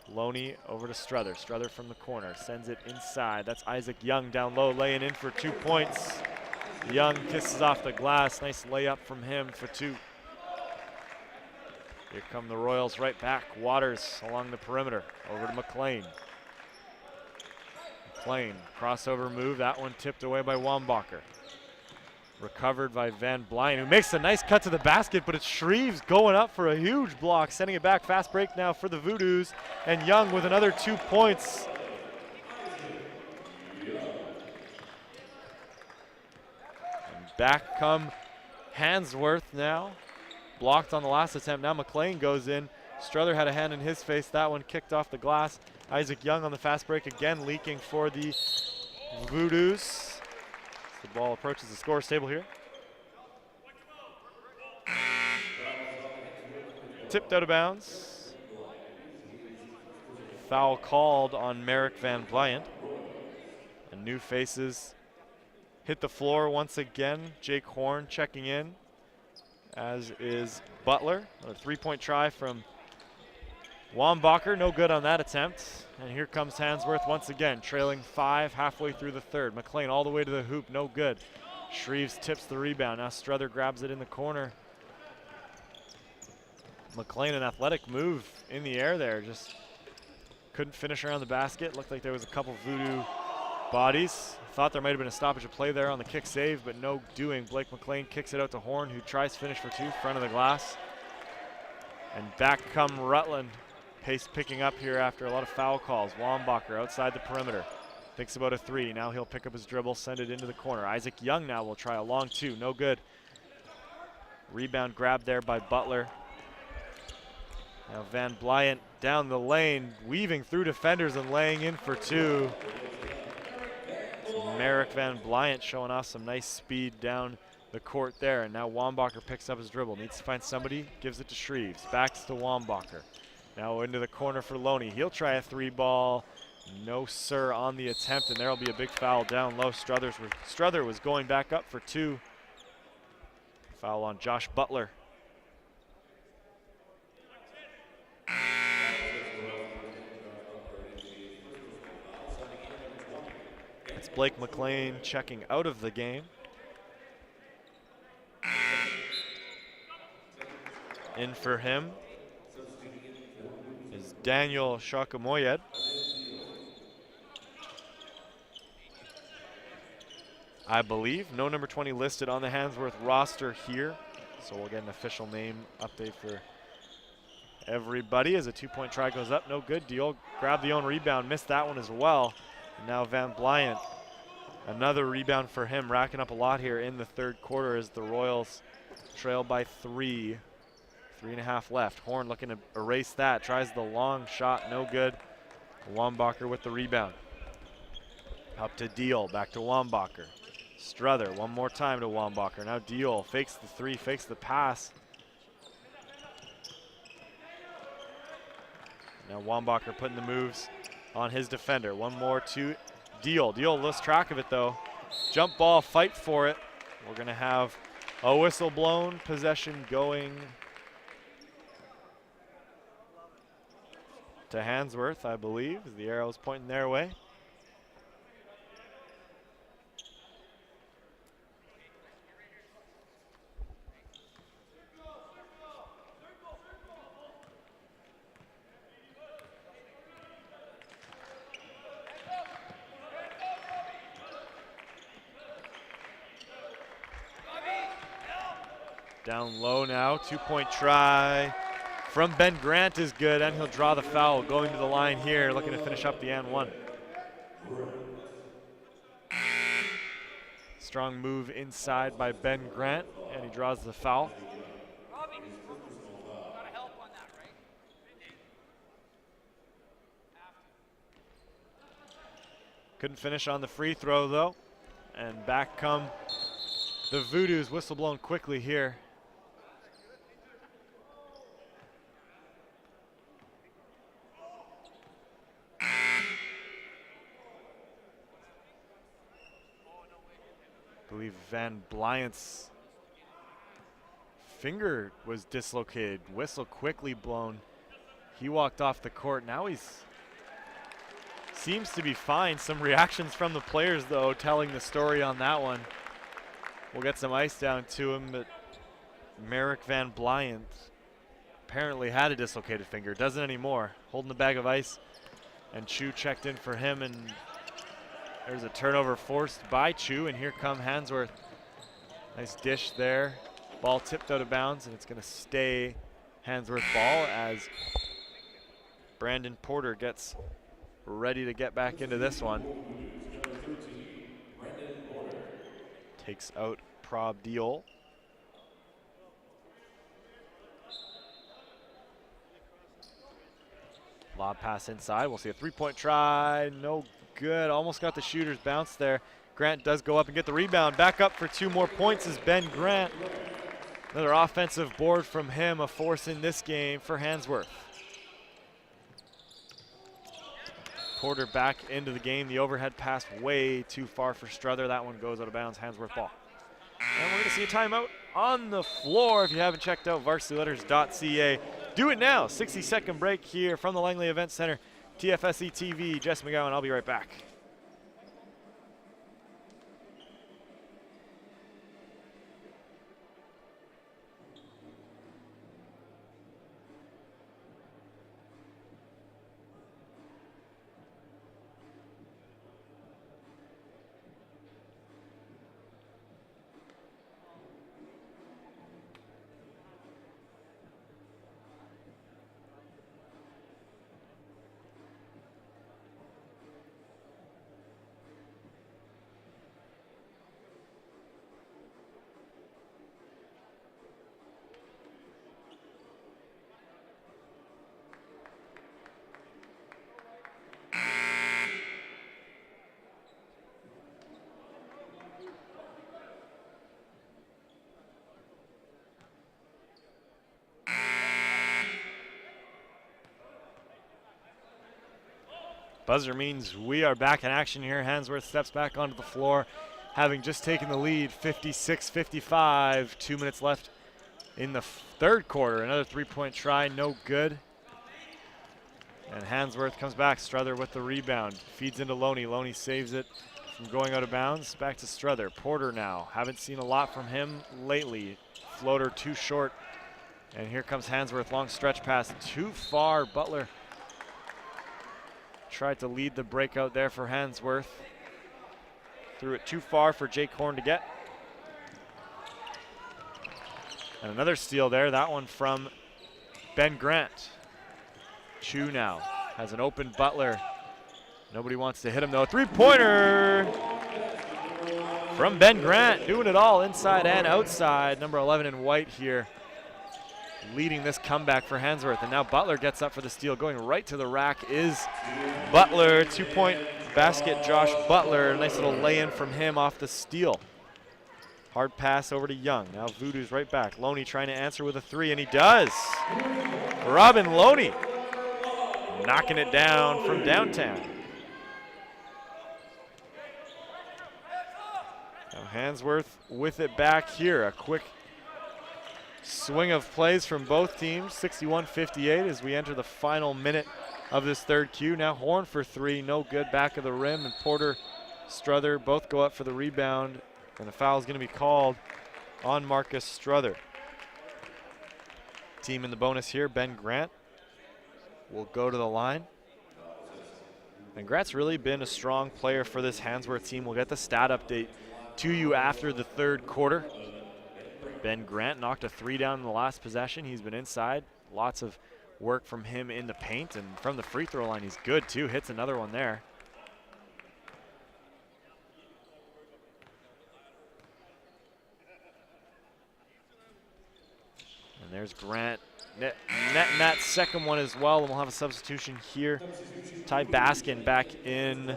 [SPEAKER 2] Loney over to Struther. Struther from the corner, sends it inside. That's Isaac Young down low, laying in for 2 points. Young kisses off the glass. Nice layup from him for 2. Here come the Royals right back. Waters along the perimeter, over to McLean. McLean, crossover move, that one tipped away by Wambacher. Recovered by Van Blyant, who makes a nice cut to the basket, but it's Shreves going up for a huge block, sending it back. Fast break now for the Voodoos, and Young with another 2 points. And back come Hansworth now. Blocked on the last attempt. Now McLean goes in. Struther had a hand in his face. That one kicked off the glass. Isaac Young on the fast break again, leaking for the Voodoos. The ball approaches the scorer's table here. Tipped out of bounds. Foul called on Merrick Van Blyant. And new faces hit the floor once again. Jake Horn checking in, as is Butler. A 3-point try from Wambacher, no good on that attempt. And here comes Hansworth once again, trailing 5 halfway through the 3rd. McLean all the way to the hoop, no good. Shreves tips the rebound. Now Struther grabs it in the corner. McLean, an athletic move in the air there, just couldn't finish around the basket. Looked like there was a couple Voodoo bodies. Thought there might have been a stoppage of play there on the kick save, but no doing. Blake McLean kicks it out to Horn, who tries to finish for 2, front of the glass. And back come Rutland. Pace picking up here after a lot of foul calls. Wambacher outside the perimeter. Thinks about a three. Now he'll pick up his dribble, send it into the corner. Isaac Young now will try a long two. No good. Rebound grab there by Butler. Now Van Blyant down the lane, weaving through defenders and laying in for two. Merrick Van Blyant showing off some nice speed down the court there. And now Wambacher picks up his dribble. Needs to find somebody, gives it to Shreves. Backs to Wambacher. Now into the corner for Loney. He'll try a three ball. No sir on the attempt, and there'll be a big foul down low. Struther was going back up for two. Foul on Josh Butler. It's Blake McLean checking out of the game. In for him is Daniel Shakamoyed. I believe no number 20 listed on the Hansworth roster here, so we'll get an official name update for everybody as a two-point try goes up. No good. Deal grabbed the own rebound, missed that one as well. And now Van Blyant, another rebound for him, racking up a lot here in the third quarter as the Royals trail by 3. 3.5 left. Horn looking to erase that. Tries the long shot, no good. Wambacher with the rebound. Up to Deal, back to Wambacher. Struther, one more time to Wambacher. Now Deal fakes the three, fakes the pass. Now Wambacher putting the moves on his defender. One more to Deal. Deal lost track of it though. Jump ball, fight for it. We're gonna have a whistle blown, possession going to Hansworth, I believe. The arrow's pointing their way. Down low now, two-point try from Ben Grant is good, and he'll draw the foul. Going to the line here, looking to finish up the and one. Strong move inside by Ben Grant, and he draws the foul. Couldn't finish on the free throw though, and back come the Voodoos. Whistle blown quickly here. I believe Van Blyant's finger was dislocated. Whistle quickly blown. He walked off the court. Now he's seems to be fine. Some reactions from the players though telling the story on that one. We'll get some ice down to him, but Merrick Van Blyant apparently had a dislocated finger. Doesn't anymore. Holding the bag of ice, and Chu checked in for him, and there's a turnover forced by Chu, and here come Hansworth. Nice dish there. Ball tipped out of bounds, and it's going to stay Hansworth ball as Brandon Porter gets ready to get back into this one. Takes out Prob Deal. Lob pass inside. We'll see a three-point try. No good. Almost got the shooter's bounce there. Grant does go up and get the rebound. Back up for 2 more points is Ben Grant. Another offensive board from him, a force in this game for Hansworth. Porter back into the game. The overhead pass way too far for Struther. That one goes out of bounds. Hansworth ball. And we're going to see a timeout on the floor. If you haven't checked out varsityletters.ca, do it now. 60-second break here from the Langley Event Center. TFSE TV, Jess McGowan. I'll be right back. Buzzer means we are back in action here. Hansworth steps back onto the floor, having just taken the lead, 56-55. 2 minutes left in the third quarter. Another three-point try, no good. And Hansworth comes back. Struther with the rebound. Feeds into Loney. Loney saves it from going out of bounds. Back to Struther. Porter now. Haven't seen a lot from him lately. Floater too short. And here comes Hansworth. Long stretch pass. Too far. Butler tried to lead the breakout there for Hansworth. Threw it too far for Jake Horn to get. And another steal there. That one from Ben Grant. Chu now has an open Butler. Nobody wants to hit him though. Three-pointer from Ben Grant, doing it all inside and outside. Number 11 in white here, leading this comeback for Hansworth. And now Butler gets up for the steal. Going right to the rack is Butler. 2-point basket, Josh Butler. Nice little lay-in from him off the steal. Hard pass over to Young. Now Voodoo's right back. Loney trying to answer with a three, and he does. Robin Loney knocking it down from downtown. Now Hansworth with it back here. A quick swing of plays from both teams. 61-58 as we enter the final minute of this third Q. Now Horn for three, no good. Back of the rim, and Porter, Struther both go up for the rebound, and the foul is going to be called on Marcus Struther. Team in the bonus here, Ben Grant, will go to the line. And Grant's really been a strong player for this Hansworth team. We'll get the stat update to you after the third quarter. Ben Grant knocked a three down in the last possession. He's been inside. Lots of work from him in the paint, and from the free throw line he's good too. Hits another one there. And there's Grant netting that second one as well, and we'll have a substitution here. Ty Baskin back in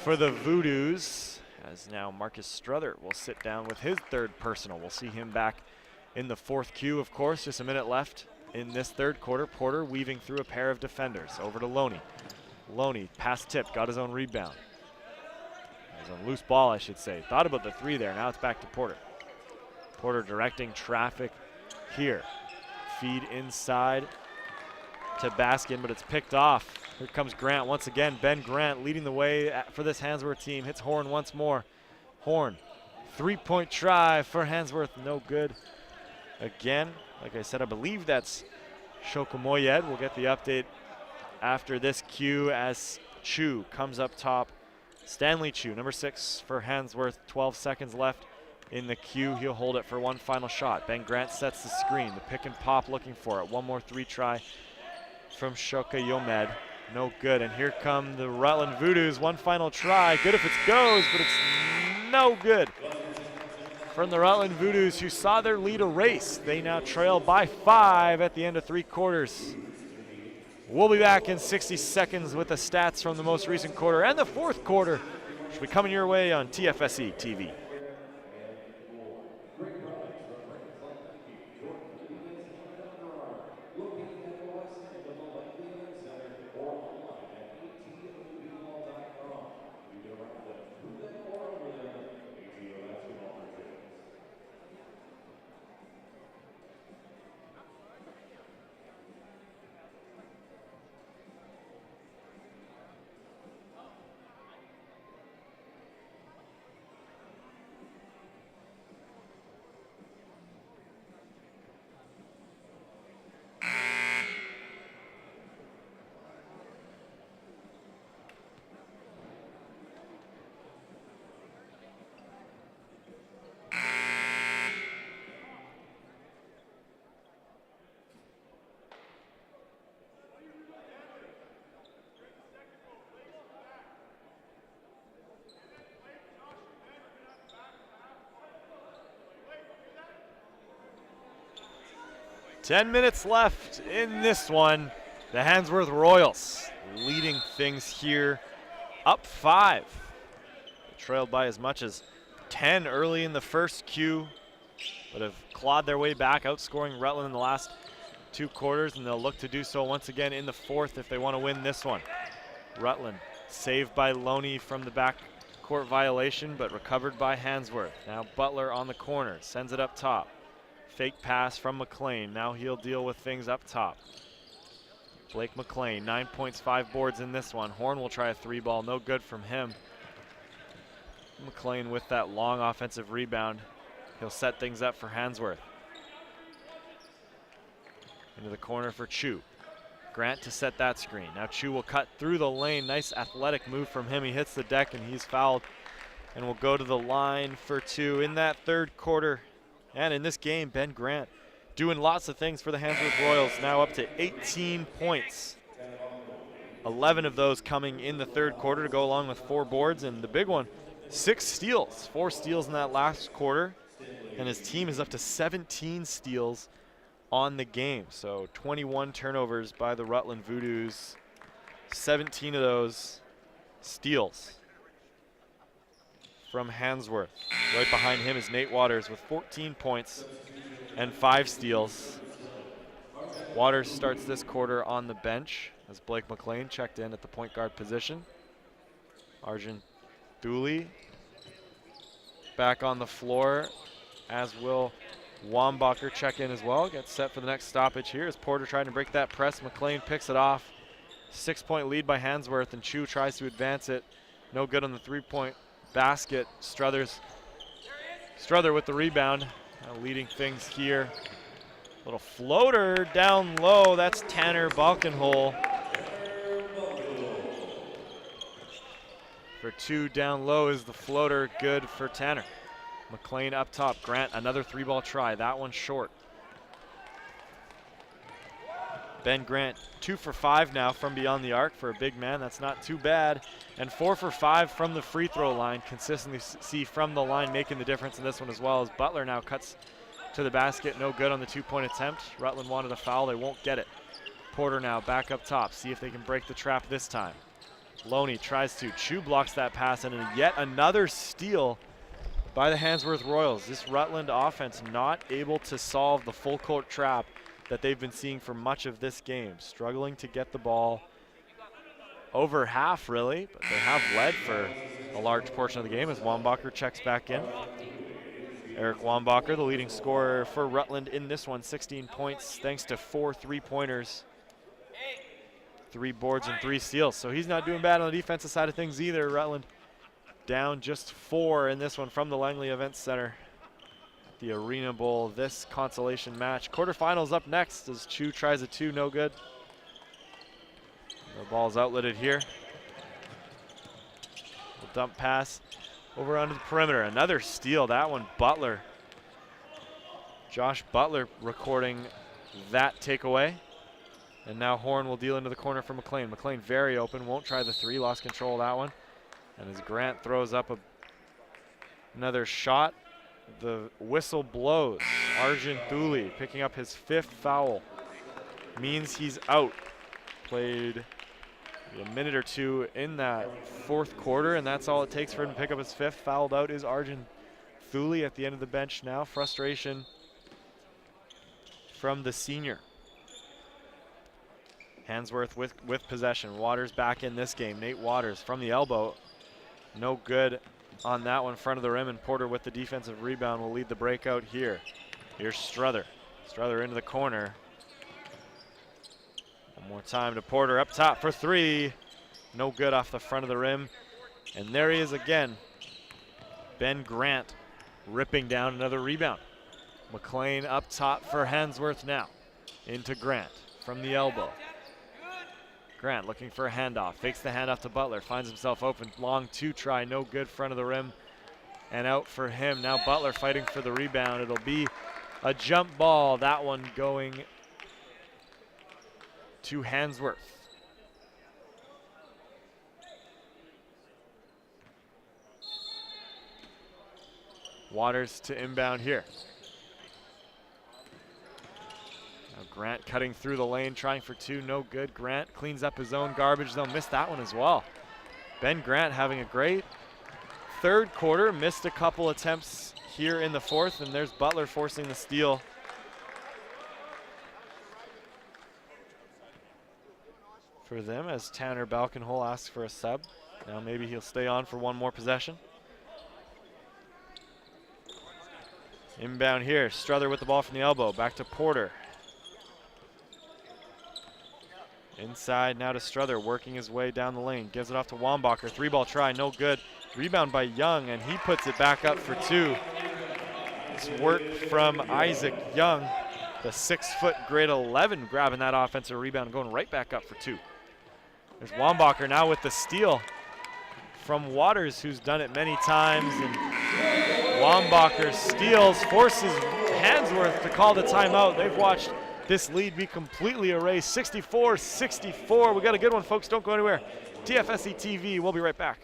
[SPEAKER 2] for the Voodoos, as now Marcus Struther will sit down with his third personal. We'll see him back in the fourth Q, of course. Just a minute left in this third quarter. Porter weaving through a pair of defenders. Over to Loney. Loney, pass tip, got his own rebound. His own loose ball, I should say. Thought about the three there, now it's back to Porter. Porter directing traffic here. Feed inside to Baskin, but it's picked off. Here comes Grant once again. Ben Grant leading the way for this Hansworth team. Hits Horn once more. Horn, three-point try for Hansworth, no good. Again, like I said, I believe that's Shokomoyed. We'll get the update after this cue as Chu comes up top. Stanley Chu, number 6 for Hansworth. 12 seconds left in the queue. He'll hold it for one final shot. Ben Grant sets the screen. The pick and pop looking for it. One more three try from Shokomoyed. No good. And here come the Rutland Voodoos. One final try. Good if it goes, but it's no good. From the Rutland Voodoos, who saw their lead erased. They now trail by 5 at the end of three quarters. We'll be back in 60 seconds with the stats from the most recent quarter and the fourth quarter, which will be coming your way on TFSE TV. Ten minutes left in this one. The Hansworth Royals leading things here, up 5. Trailed by as much as 10 early in the first Q, but have clawed their way back, outscoring Rutland in the last two quarters, and they'll look to do so once again in the fourth if they want to win this one. Rutland saved by Loney from the back court violation, but recovered by Hansworth. Now Butler on the corner, sends it up top. Fake pass from McLean. Now he'll deal with things up top. Blake McLean, 9 points, 5 boards in this one. Horn will try a 3-ball, no good from him. McLean with that long offensive rebound. He'll set things up for Hansworth. Into the corner for Chu. Grant to set that screen. Now Chu will cut through the lane. Nice athletic move from him. He hits the deck and he's fouled and will go to the line for 2 in that third quarter. And in this game, Ben Grant doing lots of things for the Hansworth Royals, now up to 18 points. 11 of those coming in the third quarter to go along with 4 boards, and the big one, 6 steals. 4 steals in that last quarter, and his team is up to 17 steals on the game. So 21 turnovers by the Rutland Voodoos, 17 of those steals from Hansworth. Right behind him is Nate Waters with 14 points and 5 steals. Waters starts this quarter on the bench as Blake McLean checked in at the point guard position. Arjun Thule back on the floor, as will Wambacher check in as well. Gets set for the next stoppage here as Porter trying to break that press. McLean picks it off. 6-point lead by Hansworth, and Chu tries to advance it. No good on the 3-point basket. Strother with the rebound, leading things here. Little floater down low. That's Tanner Balkenhol for 2 down low. Is the floater good for Tanner? McLean up top. Grant another 3-ball try. That one short. Ben Grant 2 for 5 now from beyond the arc for a big man. That's not too bad. And 4 for 5 from the free throw line. Consistency from the line making the difference in this one as well, as Butler now cuts to the basket. No good on the 2-point attempt. Rutland wanted a foul. They won't get it. Porter now back up top. See if they can break the trap this time. Loney tries to. Chu blocks that pass, and yet another steal by the Hansworth Royals. This Rutland offense not able to solve the full court trap that they've been seeing for much of this game. Struggling to get the ball over half, really, but they have led for a large portion of the game as Wambacher checks back in. Eric Wambacher, the leading scorer for Rutland in this one, 16 points thanks to 4 3-pointers, 3 boards and 3 steals. So he's not doing bad on the defensive side of things either. Rutland down just 4 in this one from the Langley Events Center. The Arena Bowl, this consolation match. Quarterfinals up next as Chu tries a 2, no good. The ball's outletted here. The dump pass over onto the perimeter. Another steal, that one Butler. Josh Butler recording that takeaway. And now Horn will deal into the corner for McLean. McLean very open, won't try the 3, lost control of that one. And as Grant throws up another shot, the whistle blows. Arjun Thule picking up his 5th foul. Means he's out. Played a minute or 2 in that 4th quarter, and that's all it takes for him to pick up his 5th. Fouled out is Arjun Thule at the end of the bench now. Frustration from the senior. Hansworth with possession. Waters back in this game. Nate Waters from the elbow. No good on that one, front of the rim, and Porter with the defensive rebound will lead the breakout here. Here's Strother. Strother into the corner. One more time to Porter up top for 3. No good off the front of the rim. And there he is again. Ben Grant ripping down another rebound. McLean up top for Hansworth now. Into Grant from the elbow. Grant looking for a handoff, fakes the handoff to Butler, finds himself open, long 2 try, no good, front of the rim, and out for him. Now Butler fighting for the rebound. It'll be a jump ball, that one going to Hansworth. Waters to inbound here. Now Grant cutting through the lane, trying for 2, no good. Grant cleans up his own garbage, though, missed that one as well. Ben Grant having a great third quarter, missed a couple attempts here in the 4th, and there's Butler forcing the steal. for them as Tanner Balkenhol asks for a sub. Now maybe he'll stay on for one more possession. Inbound here, Struther with the ball from the elbow, back to Porter. Inside now to Struther, working his way down the lane, gives it off to Wambacher, 3-ball try, no good. Rebound by Young, and he puts it back up for 2. It's work from Isaac Young, the 6-foot grade 11, grabbing that offensive rebound and going right back up for 2. There's Wambacher now with the steal from Waters, who's done it many times, and Wambacher steals, forces Hansworth to call the timeout. They've watched this lead be completely erased. 64-64. We got a good one, folks. Don't go anywhere. TFSE TV. We'll be right back.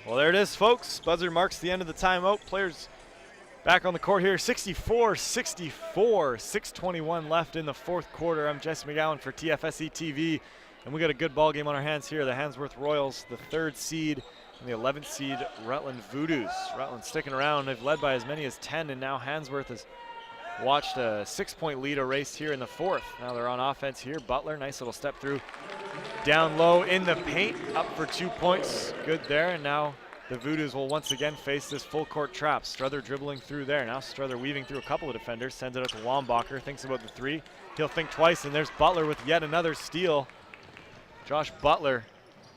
[SPEAKER 2] Well, there it is, folks. Buzzer marks the end of the timeout. Players back on the court here. 64-64, 6:21 left in the fourth quarter. I'm Jesse McGowan for TFSE TV, and we got a good ball game on our hands here. The Hansworth Royals, the 3rd seed, and the 11th seed Rutland Voodoos. Rutland sticking around. They've led by as many as 10, and now Hansworth has watched a 6-point lead erased here in the 4th. Now they're on offense here. Butler, nice little step through. Down low in the paint, up for 2 points. Good there, and now the Voodoos will once again face this full court trap. Struther dribbling through there. Now Struther weaving through a couple of defenders, sends it out to Wambacher, thinks about the 3. He'll think twice, and there's Butler with yet another steal. Josh Butler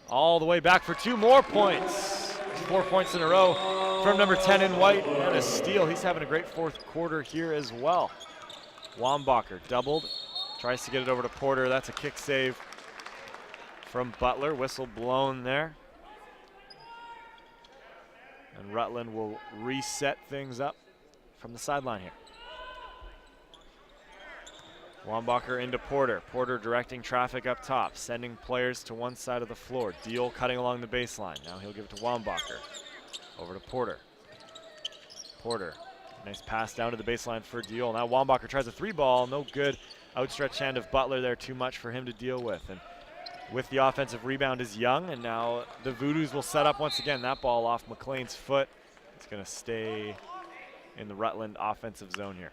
[SPEAKER 2] all the way back for 2 more points. 4 points in a row from number 10 in white, and a steal. He's having a great fourth quarter here as well. Wambacher doubled, tries to get it over to Porter. That's a kick save from Butler. Whistle blown there. And Rutland will reset things up from the sideline here. Wambacher into Porter. Porter directing traffic up top, sending players to one side of the floor. Deal cutting along the baseline. Now he'll give it to Wambacher. Over to Porter. Porter, nice pass down to the baseline for Deal. Now Wambacher tries a 3-ball, no good. Outstretched hand of Butler there, too much for him to deal with. And with the offensive rebound is Young, and now the Voodoos will set up once again. That ball off McLean's foot. It's going to stay in the Rutland offensive zone here.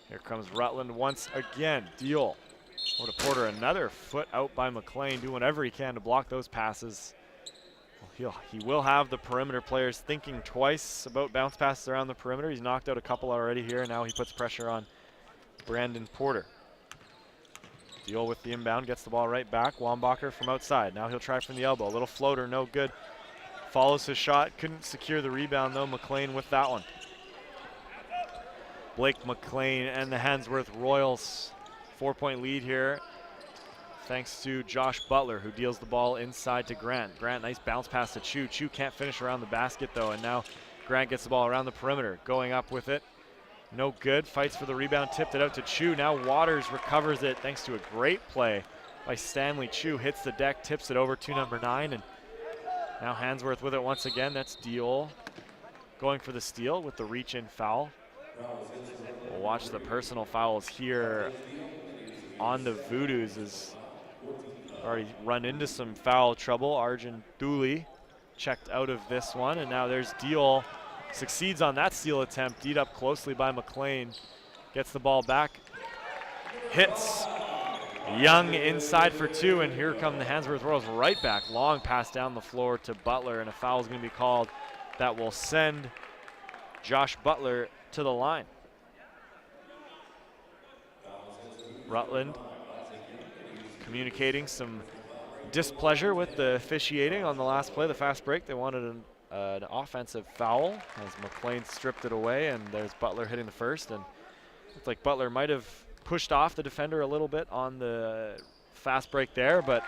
[SPEAKER 2] Here comes Rutland once again. Deal over to Porter. Another foot out by McLean, doing whatever he can to block those passes. He will have the perimeter players thinking twice about bounce passes around the perimeter. He's knocked out a couple already here. Now he puts pressure on Brandon Porter. Deal with the inbound, gets the ball right back. Wambacher from outside. Now he'll try from the elbow. A little floater, no good. Follows his shot, couldn't secure the rebound though. McLean with that one. Blake McLean and the Hansworth Royals. 4-point lead here, thanks to Josh Butler, who deals the ball inside to Grant. Grant, nice bounce pass to Chu. Chu can't finish around the basket though, and now Grant gets the ball around the perimeter. Going up with it, no good. Fights for the rebound, tipped it out to Chu. Now Waters recovers it thanks to a great play by Stanley Chu. Hits the deck, tips it over to number 9, and now Hansworth with it once again. That's Deal going for the steal with the reach-in foul. We'll watch the personal fouls here on the Voodoos as already run into some foul trouble. Arjun Dooley checked out of this one, and now there's Deal. Succeeds on that steal attempt, D'd up closely by McLean. Gets the ball back, hits Young inside for 2, and here come the Hansworth Royals right back. Long pass down the floor to Butler, and a foul is going to be called that will send Josh Butler to the line. Rutland communicating some displeasure with the officiating on the last play, the fast break. They wanted an offensive foul as McLean stripped it away, and there's Butler hitting the first. And it's like Butler might have pushed off the defender a little bit on the fast break there, but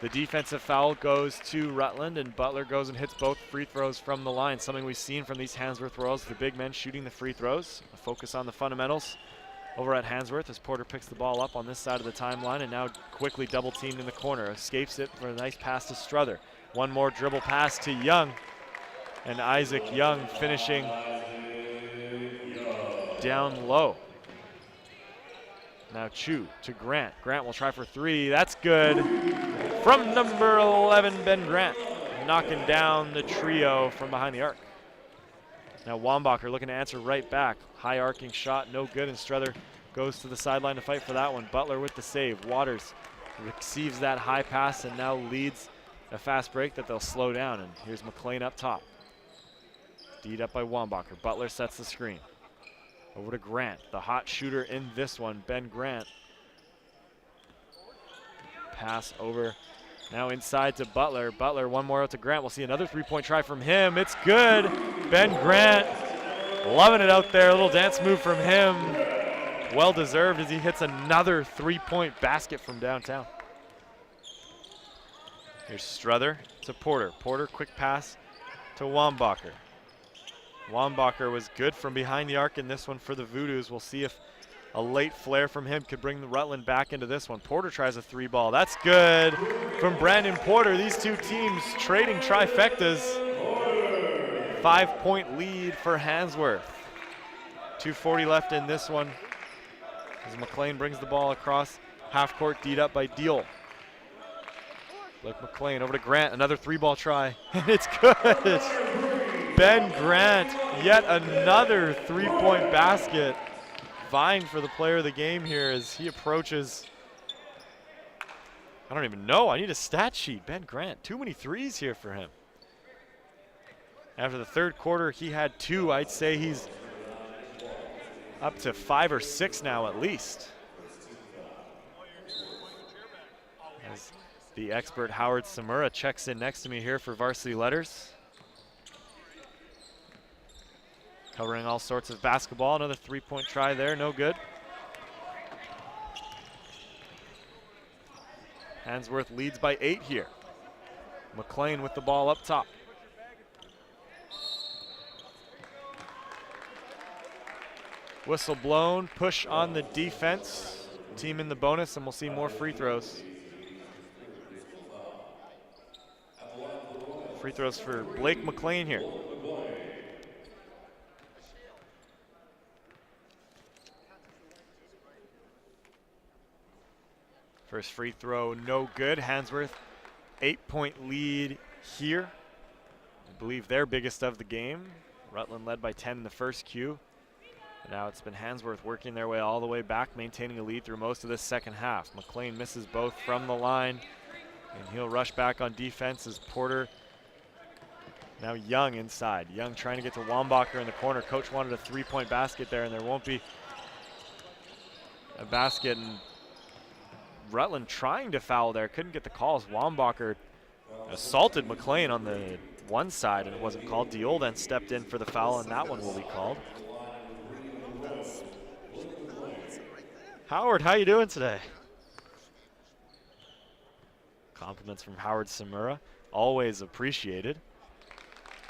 [SPEAKER 2] the defensive foul goes to Rutland, and Butler goes and hits both free throws from the line, something we've seen from these Hansworth Royals, the big men shooting the free throws. A focus on the fundamentals over at Hansworth as Porter picks the ball up on this side of the timeline and now quickly double teamed in the corner. Escapes it for a nice pass to Struther. One more dribble pass to Young, and Isaac Young finishing down low. Now Chu to Grant. Grant will try for three. That's good. From number 11, Ben Grant, knocking down the trio from behind the arc. Now Wambacher looking to answer right back. High arcing shot, no good, and Struther goes to the sideline to fight for that one. Butler with the save. Waters receives that high pass and now leads a fast break that they'll slow down. And here's McLean up top. D'd up by Wambacher. Butler sets the screen. Over to Grant, the hot shooter in this one, Ben Grant. Pass over, now inside to Butler. Butler, one more out to Grant. We'll see another three-point try from him. It's good. Ben Grant loving it out there. A little dance move from him. Well deserved as he hits another three-point basket from downtown. Here's Struther to Porter. Porter, quick pass to Wambacher. Wambacher was good from behind the arc in this one for the Voodoos. We'll see if a late flare from him could bring the Rutland back into this one. Porter tries a three ball. That's good from Brandon Porter. These two teams trading trifectas. 5-point lead for Hansworth. 2:40 left in this one as McLean brings the ball across half court, D'd up by Deal. Blake McLean over to Grant. Another three ball try. And it's good. Ben Grant, yet another three-point basket, vying for the player of the game here as he approaches. I don't even know. I need a stat sheet. Ben Grant, too many threes here for him. After the third quarter, he had two. I'd say he's up to 5 or 6 now at least. As the expert Howard Samura checks in next to me here for Varsity Letters. Covering all sorts of basketball. Another three-point try there, no good. Hansworth leads by 8 here. McLean with the ball up top. Whistle blown, push on the defense. Team in the bonus, and we'll see more free throws. Free throws for Blake McLean here. First free throw, no good. Hansworth, 8-point lead here. I believe their biggest of the game. Rutland led by 10 in the first Q. And now it's been Hansworth working their way all the way back, maintaining a lead through most of this second half. McLean misses both from the line, and he'll rush back on defense as Porter. Now Young inside. Young trying to get to Wambacher in the corner. Coach wanted a three-point basket there, and there won't be a basket. And Rutland trying to foul there, couldn't get the calls. Wambacher assaulted McLean on the one side and it wasn't called. Diol then stepped in for the foul, and that one will be called. Howard, how you doing today? Compliments from Howard Samura, always appreciated.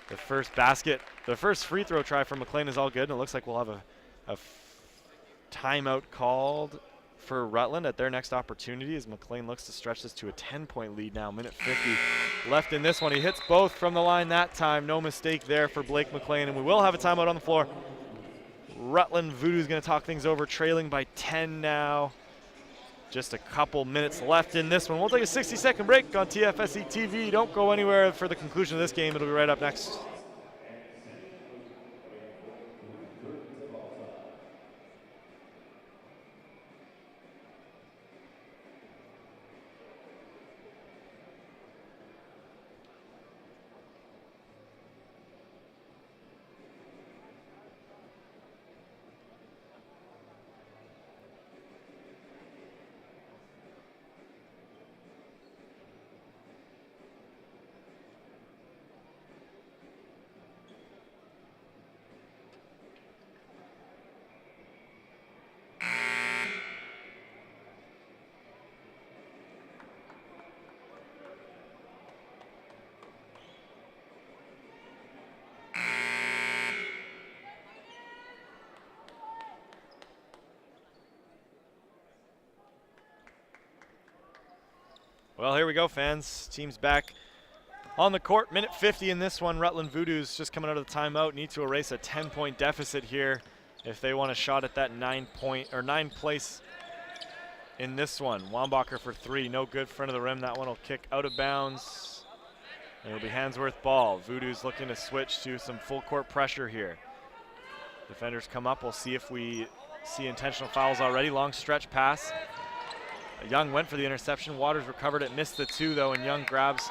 [SPEAKER 2] The first basket, the first free throw try from McLean is all good, and it looks like we'll have a timeout called for Rutland at their next opportunity as McLean looks to stretch this to a 10-point lead now. Minute 50 left in this one. He hits both from the line that time. No mistake there for Blake McLean, and we will have a timeout on the floor. Rutland Voodoo's going to talk things over, trailing by 10 now. Just a couple minutes left in this one. We'll take a 60-second break on TFSE TV. Don't go anywhere for the conclusion of this game. It'll be right up next. Well, here we go, fans. Team's back on the court. Minute 50 in this one. Rutland Voodoo's just coming out of the timeout. Need to erase a 10-point deficit here if they want a shot at that 9 place in this one. Wambacher for 3, no good, front of the rim. That one will kick out of bounds. And it'll be Hansworth ball. Voodoo's looking to switch to some full court pressure here. Defenders come up. We'll see if we see intentional fouls already. Long stretch pass. Young went for the interception. Waters recovered it, missed the 2 though, and Young grabs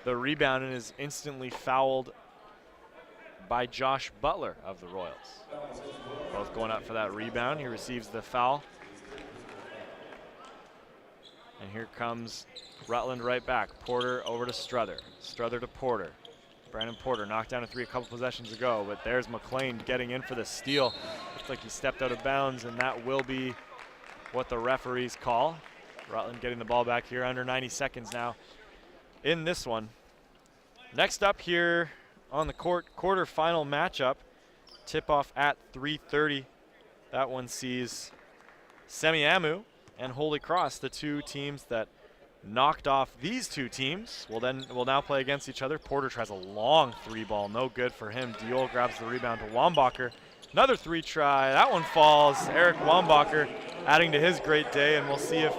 [SPEAKER 2] the rebound and is instantly fouled by Josh Butler of the Royals. Both going up for that rebound. He receives the foul. And here comes Rutland right back. Porter over to Struther. Struther to Porter. Brandon Porter knocked down a 3 a couple possessions ago, but there's McLean getting in for the steal. Looks like he stepped out of bounds, and that will be what the referees call. Rutland getting the ball back here, under 90 seconds now in this one. Next up here on the court, quarterfinal matchup. Tip-off at 3:30. That one sees Semiahmoo and Holy Cross, the 2 teams that knocked off these 2 teams, will now play against each other. Porter tries a long 3 ball, no good for him. Diol grabs the rebound to Wambacher. Another 3 try, that one falls. Eric Wambacher adding to his great day, and we'll see if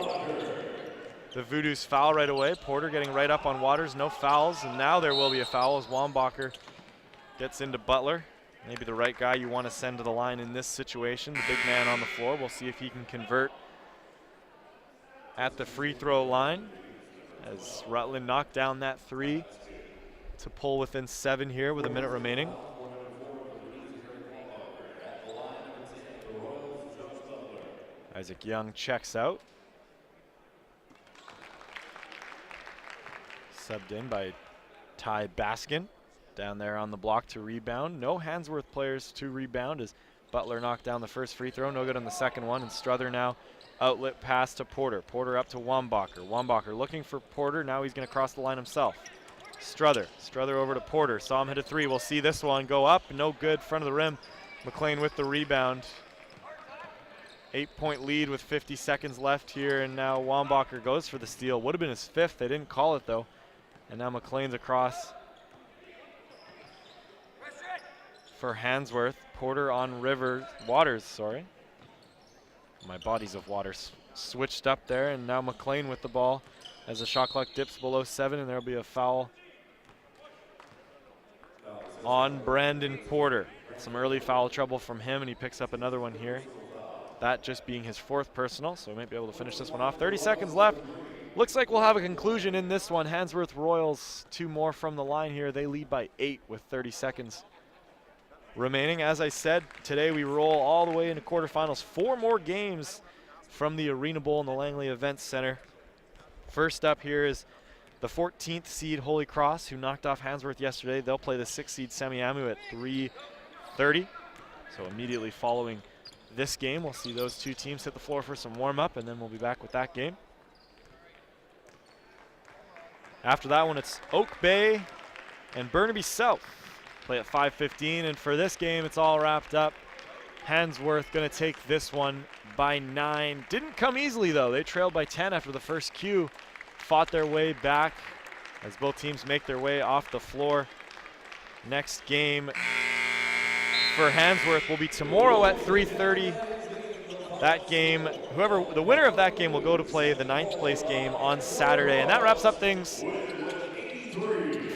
[SPEAKER 2] the Voodoo's foul right away. Porter getting right up on Waters, no fouls, and now there will be a foul as Wambacher gets into Butler. Maybe the right guy you want to send to the line in this situation, the big man on the floor. We'll see if he can convert at the free throw line as Rutland knocked down that 3 to pull within 7 here with a minute remaining. Isaac Young checks out. Subbed in by Ty Baskin down there on the block to rebound. No Hansworth players to rebound as Butler knocked down the first free throw. No good on the second one, and Struther now outlet pass to Porter. Porter up to Wambacher. Wambacher looking for Porter. Now he's going to cross the line himself. Struther over to Porter. Saw him hit a 3. We'll see this one go up. No good, front of the rim. McLean with the rebound. 8-point lead with 50 seconds left here, and now Wambacher goes for the steal. Would have been his 5th. They didn't call it though. And now McLean's across for Hansworth. Porter on Waters, sorry. My bodies of Waters switched up there, and now McLean with the ball as the shot clock dips below 7, and there'll be a foul on Brandon Porter. Some early foul trouble from him, and he picks up another one here. That just being his 4th personal, so we might be able to finish this one off. 30 seconds left. Looks like we'll have a conclusion in this one. Hansworth Royals 2 more from the line here. They lead by 8 with 30 seconds remaining. As I said, today we roll all the way into quarterfinals. 4 more games from the Arena Bowl in the Langley Events Center. First up here is the 14th seed Holy Cross, who knocked off Hansworth yesterday. They'll play the 6th seed Semiahmoo at 3:30. So immediately following this game, we'll see those 2 teams hit the floor for some warm-up, and then we'll be back with that game. After that one, it's Oak Bay and Burnaby South. Play at 5:15, and for this game, it's all wrapped up. Hansworth going to take this one by 9. Didn't come easily, though. They trailed by 10 after the first cue. Fought their way back as both teams make their way off the floor. Next game for Hansworth will be tomorrow at 3:30. That game, the winner of that game will go to play the 9th place game on Saturday. And that wraps up things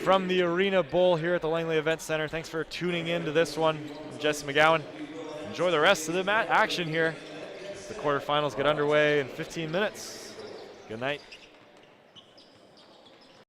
[SPEAKER 2] from the Arena Bowl here at the Langley Events Center. Thanks for tuning in to this one. I'm Jesse McGowan. Enjoy the rest of the action here. The quarterfinals get underway in 15 minutes. Good night.